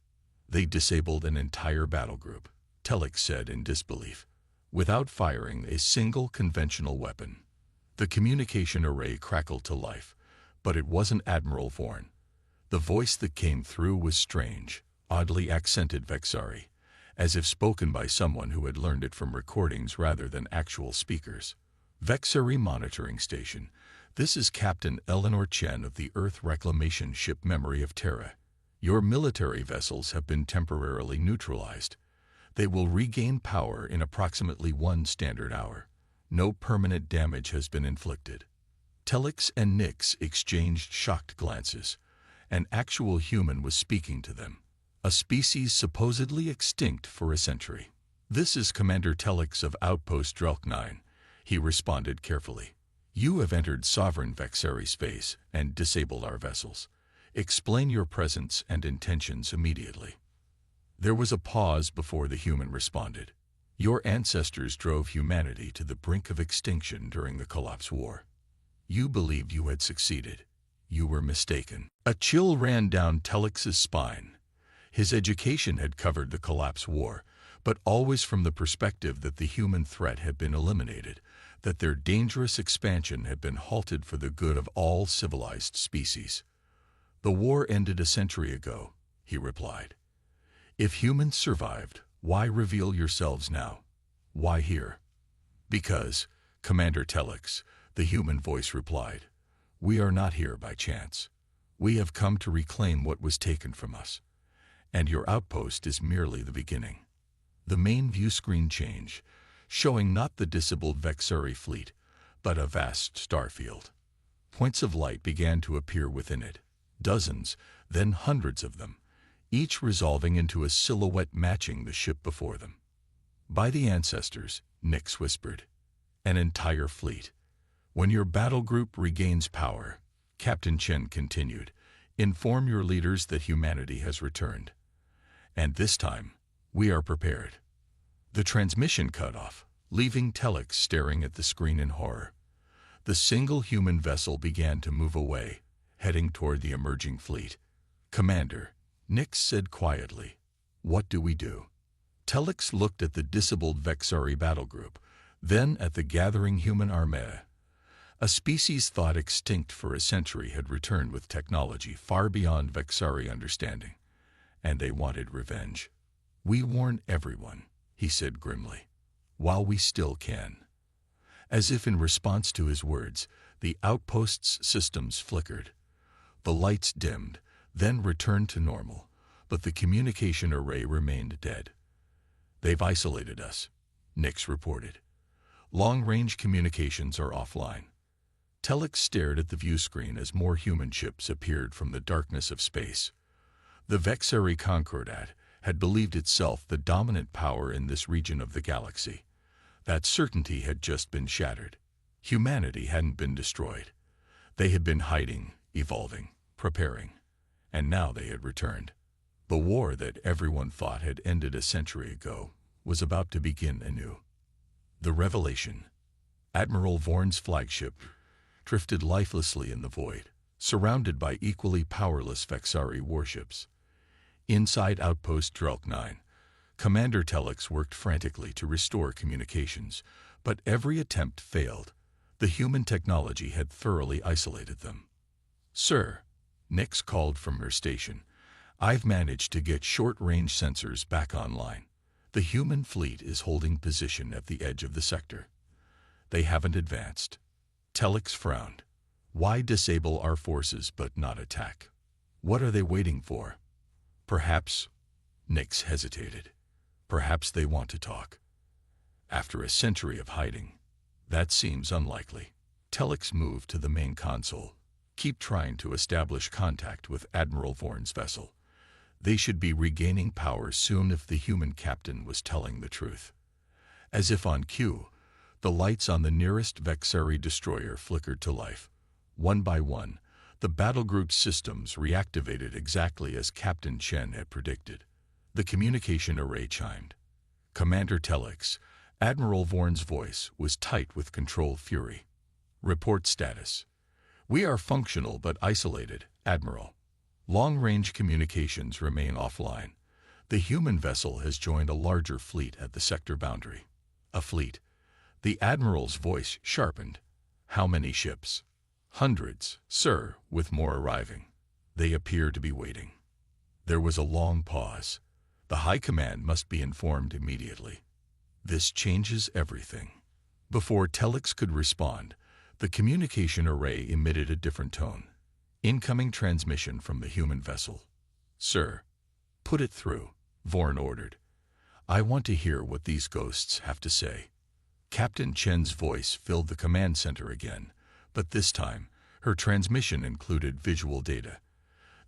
They disabled an entire battle group, Telek said in disbelief, without firing a single conventional weapon. The communication array crackled to life, but it wasn't Admiral Vorn. The voice that came through was strange, oddly accented Vexari, as if spoken by someone who had learned it from recordings rather than actual speakers. Vexari Monitoring Station. This is Captain Eleanor Chen of the Earth Reclamation Ship Memory of Terra. Your military vessels have been temporarily neutralized. They will regain power in approximately 1 standard hour. No permanent damage has been inflicted. Telex and Nyx exchanged shocked glances. An actual human was speaking to them, a species supposedly extinct for a century. This is Commander Telex of Outpost Drelk 9, he responded carefully. You have entered sovereign Vexari space and disabled our vessels. Explain your presence and intentions immediately. There was a pause before the human responded. Your ancestors drove humanity to the brink of extinction during the Collapse War. You believed you had succeeded. You were mistaken. A chill ran down Telex's spine. His education had covered the Collapse War, but always from the perspective that the human threat had been eliminated, that their dangerous expansion had been halted for the good of all civilized species. The war ended a century ago, he replied. If humans survived, why reveal yourselves now? Why here? Because, Commander Telex, the human voice replied, we are not here by chance. We have come to reclaim what was taken from us. And your outpost is merely the beginning. The main view screen changed, showing not the disabled Vexari fleet, but a vast starfield. Points of light began to appear within it, dozens, then hundreds of them, each resolving into a silhouette matching the ship before them. By the ancestors, Nyx whispered, an entire fleet. When your battle group regains power, Captain Chen continued, inform your leaders that humanity has returned. And this time, we are prepared. The transmission cut off, leaving Telex staring at the screen in horror. The single human vessel began to move away, heading toward the emerging fleet. Commander, Nyx said quietly, what do we do? Telex looked at the disabled Vexari battle group, then at the gathering human armée. A species thought extinct for a century had returned with technology far beyond Vexari understanding, and they wanted revenge. We warn everyone, he said grimly, while we still can. As if in response to his words, the outpost's systems flickered. The lights dimmed, then returned to normal, but the communication array remained dead. They've isolated us, Nyx reported. Long-range communications are offline. Telex stared at the view screen as more human ships appeared from the darkness of space. The Vexari Concordat had believed itself the dominant power in this region of the galaxy. That certainty had just been shattered. Humanity hadn't been destroyed. They had been hiding, evolving, preparing, and now they had returned. The war that everyone thought had ended a century ago was about to begin anew. The revelation. Admiral Vorn's flagship drifted lifelessly in the void, surrounded by equally powerless Vexari warships. Inside Outpost Drelk 9, Commander Telex worked frantically to restore communications, but every attempt failed. The human technology had thoroughly isolated them. Sir, Nyx called from her station, I've managed to get short-range sensors back online. The human fleet is holding position at the edge of the sector. They haven't advanced. Telex frowned. Why disable our forces but not attack? What are they waiting for? Perhaps, Nyx hesitated. Perhaps they want to talk. After a century of hiding, that seems unlikely. Telex moved to the main console. Keep trying to establish contact with Admiral Vorn's vessel. They should be regaining power soon if the human captain was telling the truth. As if on cue, the lights on the nearest Vexari destroyer flickered to life. One by one, the battle group's systems reactivated exactly as Captain Chen had predicted. The communication array chimed. Commander Telex, Admiral Vorn's voice was tight with controlled fury. Report status. We are functional but isolated, Admiral. Long-range communications remain offline. The human vessel has joined a larger fleet at the sector boundary. A fleet. The Admiral's voice sharpened. How many ships? Hundreds, sir, with more arriving. They appear to be waiting. There was a long pause. The High Command must be informed immediately. This changes everything. Before Telex could respond, the communication array emitted a different tone. Incoming transmission from the human vessel. Sir, put it through, Vorn ordered. I want to hear what these ghosts have to say. Captain Chen's voice filled the command center again, but this time, her transmission included visual data.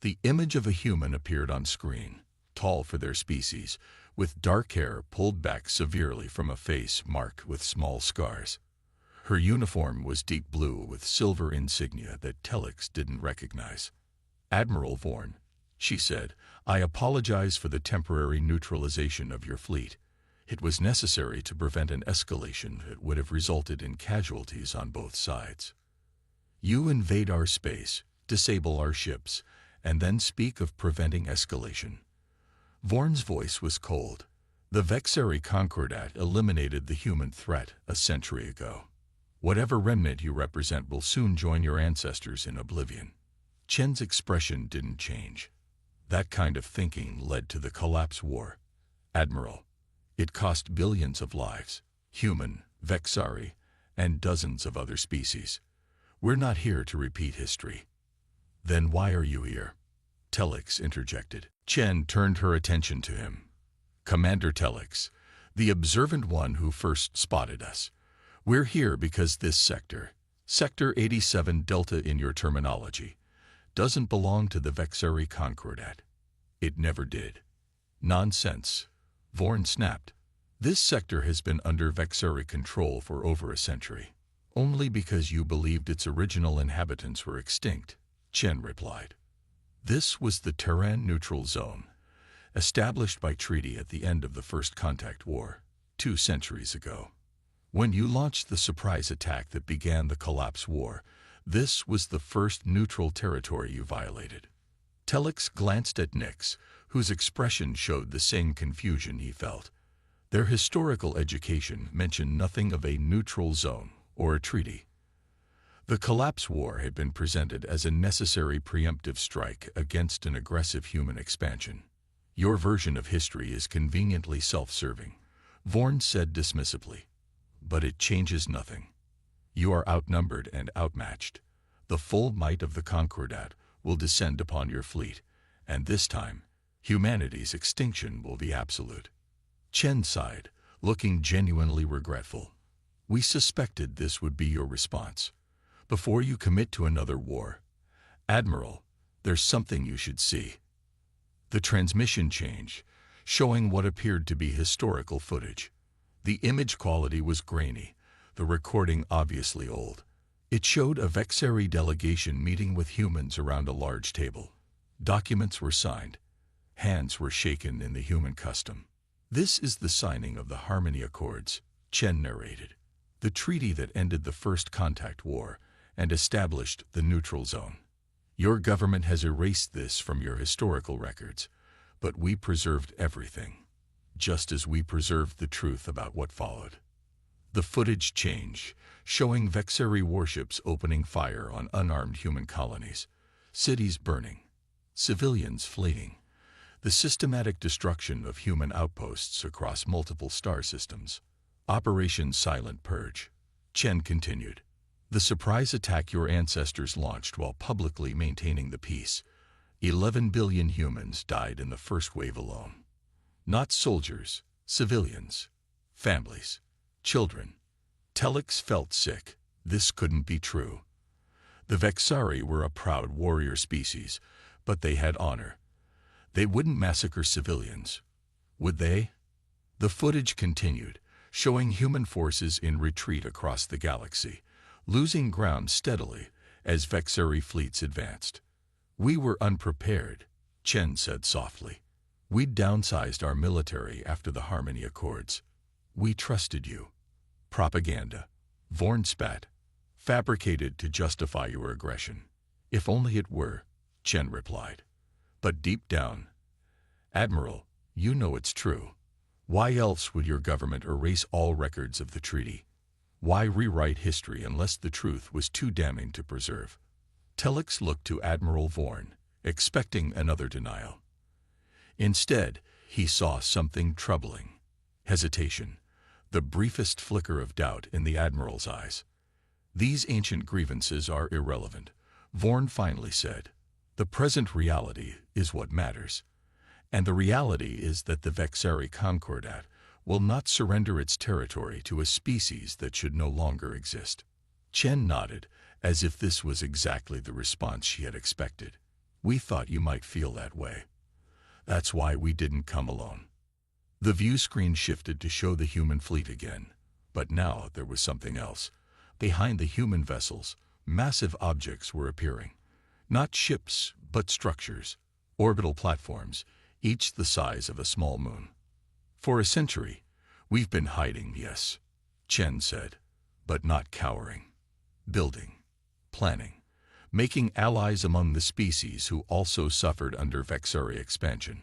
The image of a human appeared on screen, tall for their species, with dark hair pulled back severely from a face marked with small scars. Her uniform was deep blue with silver insignia that Telex didn't recognize. Admiral Vorn, she said, I apologize for the temporary neutralization of your fleet. It was necessary to prevent an escalation that would have resulted in casualties on both sides. You invade our space, disable our ships, and then speak of preventing escalation. Vorn's voice was cold. The Vexari Concordat eliminated the human threat a century ago. Whatever remnant you represent will soon join your ancestors in oblivion. Chen's expression didn't change. That kind of thinking led to the Collapse War. Admiral, it cost billions of lives, human, Vexari, and dozens of other species. We're not here to repeat history. Then why are you here? Telex interjected. Chen turned her attention to him. Commander Telex, the observant one who first spotted us. We're here because this sector, Sector 87 Delta in your terminology, doesn't belong to the Vexari Concordat. It never did. Nonsense, Vorn snapped. This sector has been under Vexari control for over a century. Only because you believed its original inhabitants were extinct, Chen replied. This was the Terran neutral zone, established by treaty at the end of the First Contact War, 2 centuries ago. When you launched the surprise attack that began the Collapse War, this was the first neutral territory you violated. Telex glanced at Nix, whose expression showed the same confusion he felt. Their historical education mentioned nothing of a neutral zone or a treaty. The Collapse War had been presented as a necessary preemptive strike against an aggressive human expansion. Your version of history is conveniently self-serving, Vorn said dismissively. But it changes nothing. You are outnumbered and outmatched. The full might of the Concordat will descend upon your fleet, and this time, humanity's extinction will be absolute. Chen sighed, looking genuinely regretful. We suspected this would be your response. Before you commit to another war, Admiral, there's something you should see. The transmission changed, showing what appeared to be historical footage. The image quality was grainy, the recording obviously old. It showed a Vexari delegation meeting with humans around a large table. Documents were signed. Hands were shaken in the human custom. This is the signing of the Harmony Accords, Chen narrated. The treaty that ended the First Contact War and established the neutral zone. Your government has erased this from your historical records, but we preserved everything, just as we preserved the truth about what followed. The footage changed, showing Vexari warships opening fire on unarmed human colonies, cities burning, civilians fleeing, the systematic destruction of human outposts across multiple star systems. Operation Silent Purge. Chen continued. The surprise attack your ancestors launched while publicly maintaining the peace. 11 billion humans died in the first wave alone. Not soldiers, civilians, families. Children. Telex felt sick. This couldn't be true. The Vexari were a proud warrior species, but they had honor. They wouldn't massacre civilians, would they? The footage continued, showing human forces in retreat across the galaxy, losing ground steadily as Vexari fleets advanced. We were unprepared, Chen said softly. We'd downsized our military after the Harmony Accords. We trusted you. Propaganda. Vorn spat. Fabricated to justify your aggression. If only it were, Chen replied. But deep down, Admiral, you know it's true. Why else would your government erase all records of the treaty? Why rewrite history unless the truth was too damning to preserve? Telex looked to Admiral Vorn, expecting another denial. Instead, he saw something troubling. Hesitation, the briefest flicker of doubt in the Admiral's eyes. These ancient grievances are irrelevant, Vorn finally said. The present reality is what matters. And the reality is that the Vexari Concordat will not surrender its territory to a species that should no longer exist. Chen nodded, as if this was exactly the response she had expected. We thought you might feel that way. That's why we didn't come alone. The view screen shifted to show the human fleet again, but now there was something else. Behind the human vessels, massive objects were appearing. Not ships, but structures, orbital platforms, each the size of a small moon. For a century, we've been hiding, yes, Chen said, but not cowering. Building, planning, making allies among the species who also suffered under Vexari expansion.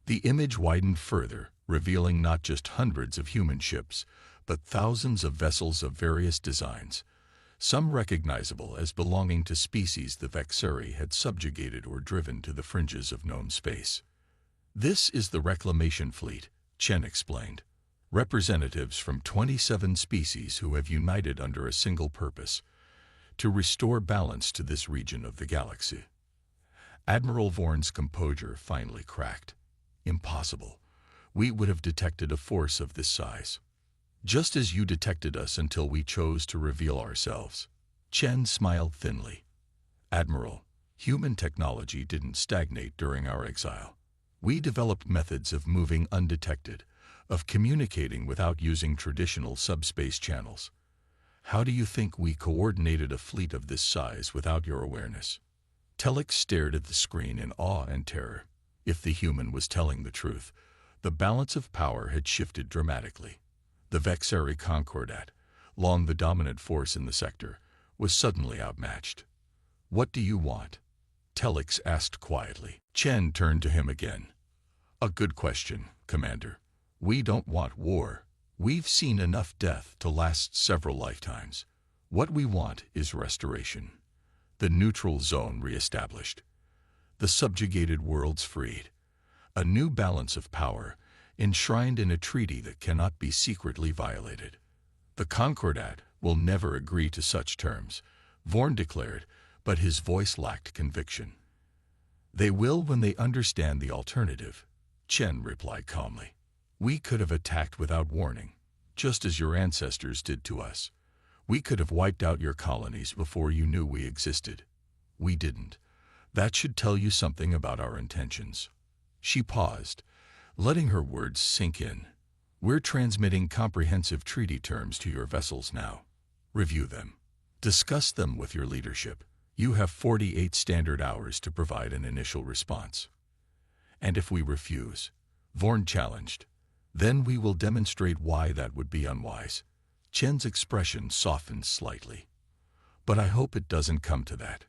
The image widened further, revealing not just hundreds of human ships, but thousands of vessels of various designs, some recognizable as belonging to species the Vexari had subjugated or driven to the fringes of known space. This is the Reclamation Fleet, Chen explained. Representatives from 27 species who have united under a single purpose, to restore balance to this region of the galaxy. Admiral Vorn's composure finally cracked. Impossible. We would have detected a force of this size. Just as you detected us until we chose to reveal ourselves. Chen smiled thinly. Admiral, human technology didn't stagnate during our exile. We developed methods of moving undetected, of communicating without using traditional subspace channels. How do you think we coordinated a fleet of this size without your awareness? Telex stared at the screen in awe and terror. If the human was telling the truth, the balance of power had shifted dramatically. The Vexari Concordat, long the dominant force in the sector, was suddenly outmatched. What do you want? Telex asked quietly. Chen turned to him again. A good question, Commander. We don't want war. We've seen enough death to last several lifetimes. What we want is restoration. The neutral zone reestablished. The subjugated worlds freed. A new balance of power, enshrined in a treaty that cannot be secretly violated. The Concordat will never agree to such terms, Vorn declared, but his voice lacked conviction. They will when they understand the alternative, Chen replied calmly. We could have attacked without warning, just as your ancestors did to us. We could have wiped out your colonies before you knew we existed. We didn't. That should tell you something about our intentions. She paused, letting her words sink in. We're transmitting comprehensive treaty terms to your vessels now. Review them. Discuss them with your leadership. You have 48 standard hours to provide an initial response. And if we refuse, Vorn challenged, then we will demonstrate why that would be unwise. Chen's expression softened slightly. But I hope it doesn't come to that.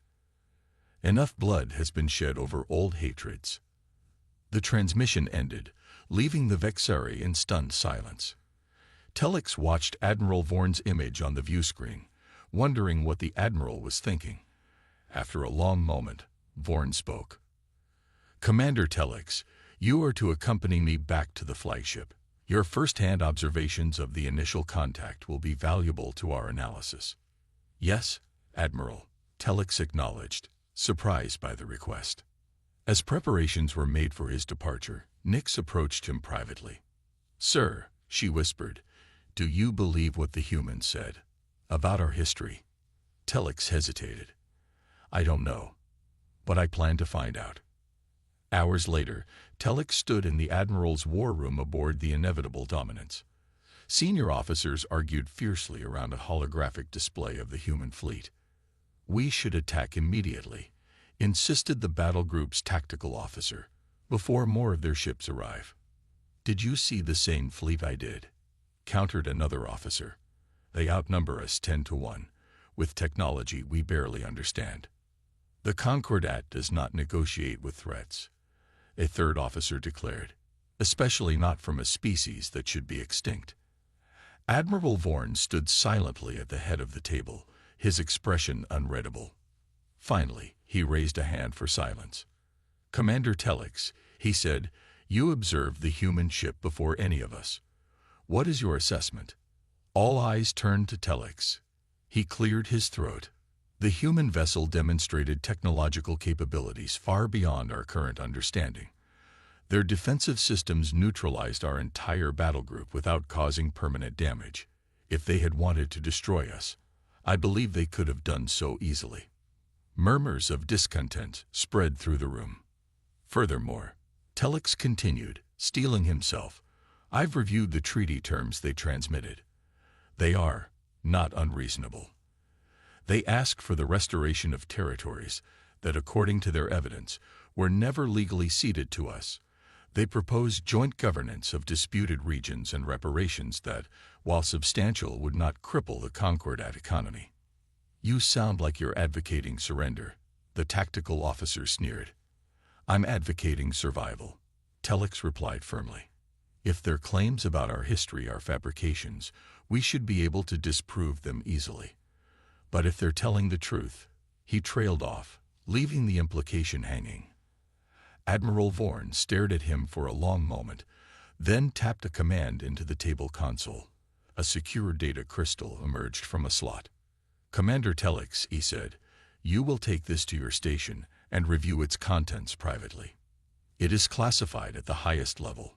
Enough blood has been shed over old hatreds. The transmission ended, leaving the Vexari in stunned silence. Telex watched Admiral Vorn's image on the view screen, wondering what the Admiral was thinking. After a long moment, Vorn spoke. Commander Telex, you are to accompany me back to the flagship. Your first-hand observations of the initial contact will be valuable to our analysis. Yes, Admiral, Telex acknowledged, surprised by the request. As preparations were made for his departure, Nyx approached him privately. Sir, she whispered, Do you believe what the humans said about our history? Telex hesitated. I don't know, but I plan to find out. Hours later, Telex stood in the Admiral's war room aboard the Inevitable Dominance. Senior officers argued fiercely around a holographic display of the human fleet. We should attack immediately, insisted the battle group's tactical officer, before more of their ships arrive. Did you see the same fleet I did? Countered another officer. They outnumber us 10-1, with technology we barely understand. The Concordat does not negotiate with threats, a third officer declared, especially not from a species that should be extinct. Admiral Vorn stood silently at the head of the table, his expression unreadable. Finally, he raised a hand for silence. Commander Telex, he said, you observed the human ship before any of us. What is your assessment? All eyes turned to Telex. He cleared his throat. The human vessel demonstrated technological capabilities far beyond our current understanding. Their defensive systems neutralized our entire battle group without causing permanent damage. If they had wanted to destroy us, I believe they could have done so easily. Murmurs of discontent spread through the room. Furthermore, Telex continued, steeling himself, I've reviewed the treaty terms they transmitted. They are not unreasonable. They ask for the restoration of territories that, according to their evidence, were never legally ceded to us. They propose joint governance of disputed regions and reparations that, while substantial, would not cripple the Concordat economy. You sound like you're advocating surrender, the tactical officer sneered. I'm advocating survival, Telex replied firmly. If their claims about our history are fabrications, we should be able to disprove them easily. But if they're telling the truth, he trailed off, leaving the implication hanging. Admiral Vorn stared at him for a long moment, then tapped a command into the table console. A secure data crystal emerged from a slot. Commander Telex, he said, you will take this to your station and review its contents privately. It is classified at the highest level.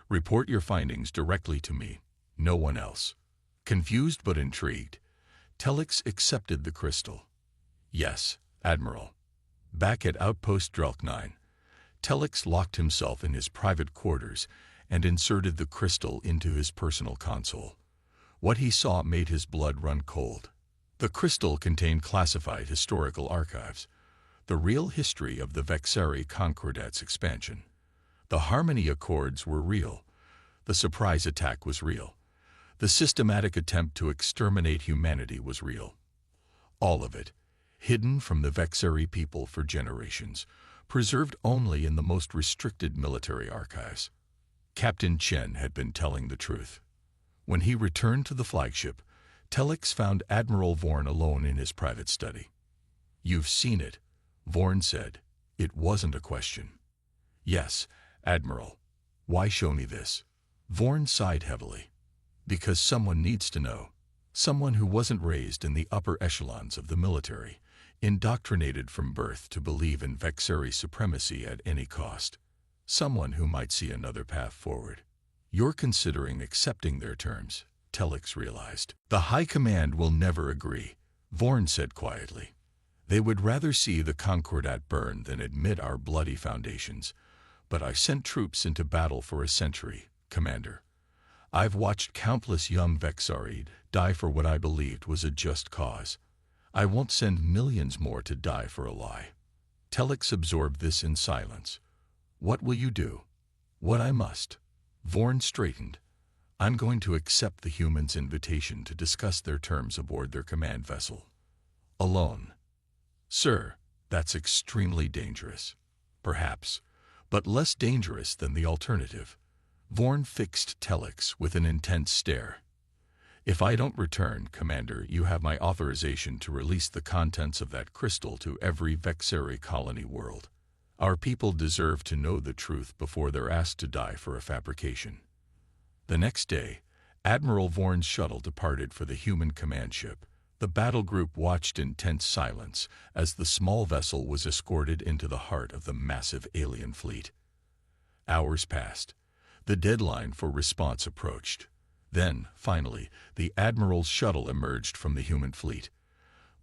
Report your findings directly to me, no one else. Confused but intrigued, Telex accepted the crystal. Yes, Admiral. Back at Outpost Drelk 9, Telex locked himself in his private quarters and inserted the crystal into his personal console. What he saw made his blood run cold. The crystal contained classified historical archives, the real history of the Vexari Concordat's expansion. The Harmony Accords were real. The surprise attack was real. The systematic attempt to exterminate humanity was real. All of it, hidden from the Vexari people for generations, preserved only in the most restricted military archives. Captain Chen had been telling the truth. When he returned to the flagship, Telex found Admiral Vorn alone in his private study. You've seen it, Vorn said. It wasn't a question. Yes, Admiral. Why show me this? Vorn sighed heavily. Because someone needs to know. Someone who wasn't raised in the upper echelons of the military, indoctrinated from birth to believe in Vexari supremacy at any cost. Someone who might see another path forward. You're considering accepting their terms, Telex realized. The High Command will never agree, Vorn said quietly. They would rather see the Concordat burn than admit our bloody foundations. But I've sent troops into battle for a century, Commander. I've watched countless young Vexari die for what I believed was a just cause. I won't send millions more to die for a lie. Telex absorbed this in silence. What will you do? What I must. Vorn straightened. I'm going to accept the humans' invitation to discuss their terms aboard their command vessel. Alone. Sir, that's extremely dangerous. Perhaps, but less dangerous than the alternative. Vorn fixed Telex with an intense stare. If I don't return, Commander, you have my authorization to release the contents of that crystal to every Vexari colony world. Our people deserve to know the truth before they're asked to die for a fabrication. The next day, Admiral Vorn's shuttle departed for the human command ship. The battle group watched in tense silence as the small vessel was escorted into the heart of the massive alien fleet. Hours passed. The deadline for response approached. Then, finally, the Admiral's shuttle emerged from the human fleet.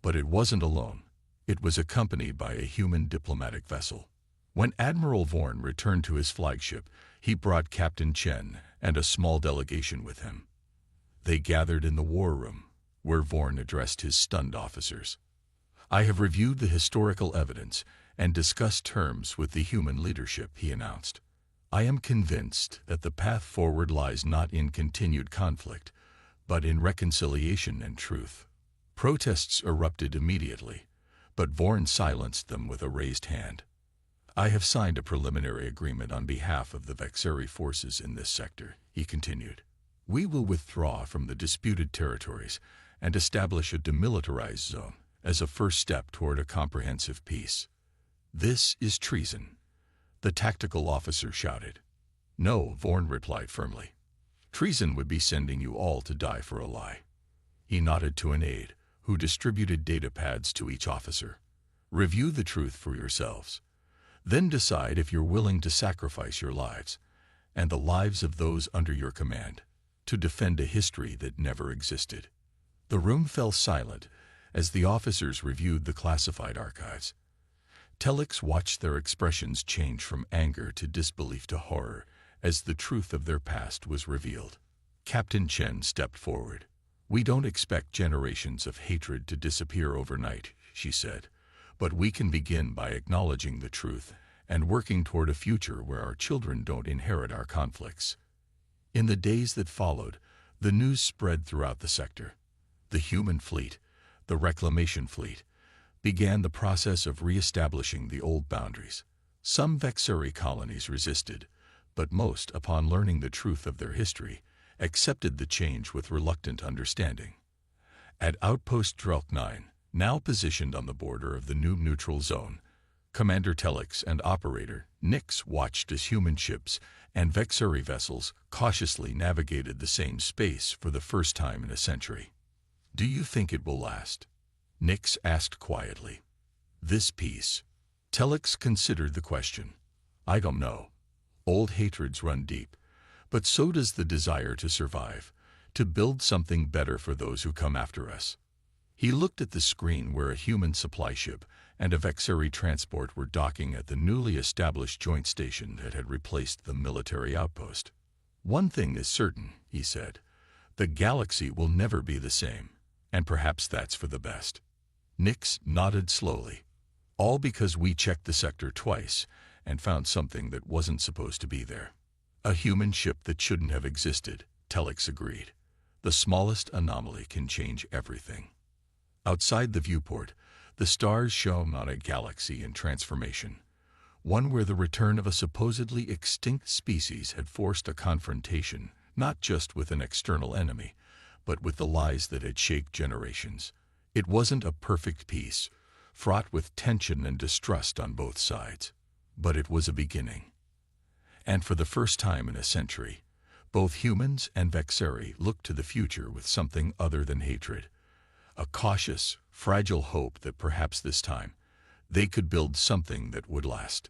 But it wasn't alone. It was accompanied by a human diplomatic vessel. When Admiral Vorn returned to his flagship, he brought Captain Chen and a small delegation with him. They gathered in the war room, where Vorn addressed his stunned officers. "I have reviewed the historical evidence and discussed terms with the human leadership," he announced. "I am convinced that the path forward lies not in continued conflict, but in reconciliation and truth." Protests erupted immediately, but Vorn silenced them with a raised hand. "I have signed a preliminary agreement on behalf of the Vexeri forces in this sector," he continued. "We will withdraw from the disputed territories and establish a demilitarized zone as a first step toward a comprehensive peace." "This is treason," the tactical officer shouted. "No," Vorn replied firmly. "Treason would be sending you all to die for a lie." He nodded to an aide, who distributed data pads to each officer. "Review the truth for yourselves. Then decide if you're willing to sacrifice your lives, and the lives of those under your command, to defend a history that never existed." The room fell silent as the officers reviewed the classified archives. Telex watched their expressions change from anger to disbelief to horror as the truth of their past was revealed. Captain Chen stepped forward. "We don't expect generations of hatred to disappear overnight," she said, "but we can begin by acknowledging the truth and working toward a future where our children don't inherit our conflicts." In the days that followed, the news spread throughout the sector. The human fleet, the reclamation fleet, began the process of re-establishing the old boundaries. Some Vexeri colonies resisted, but most, upon learning the truth of their history, accepted the change with reluctant understanding. At Outpost Drelk 9, now positioned on the border of the new neutral zone, Commander Telex and Operator Nix watched as human ships and Vexeri vessels cautiously navigated the same space for the first time in a century. "Do you think it will last?" Nix asked quietly. "This peace?" Telex considered the question. "I don't know. Old hatreds run deep, but so does the desire to survive, to build something better for those who come after us." He looked at the screen where a human supply ship and a Vexeri transport were docking at the newly established joint station that had replaced the military outpost. "One thing is certain," he said. "The galaxy will never be the same, and perhaps that's for the best." Nix nodded slowly. "All because we checked the sector twice and found something that wasn't supposed to be there." "A human ship that shouldn't have existed," Telex agreed. "The smallest anomaly can change everything." Outside the viewport, the stars shone on a galaxy in transformation, one where the return of a supposedly extinct species had forced a confrontation, not just with an external enemy, but with the lies that had shaped generations. It wasn't a perfect peace, fraught with tension and distrust on both sides, but it was a beginning. And for the first time in a century, both humans and Vexeri looked to the future with something other than hatred. A cautious, fragile hope that perhaps this time they could build something that would last.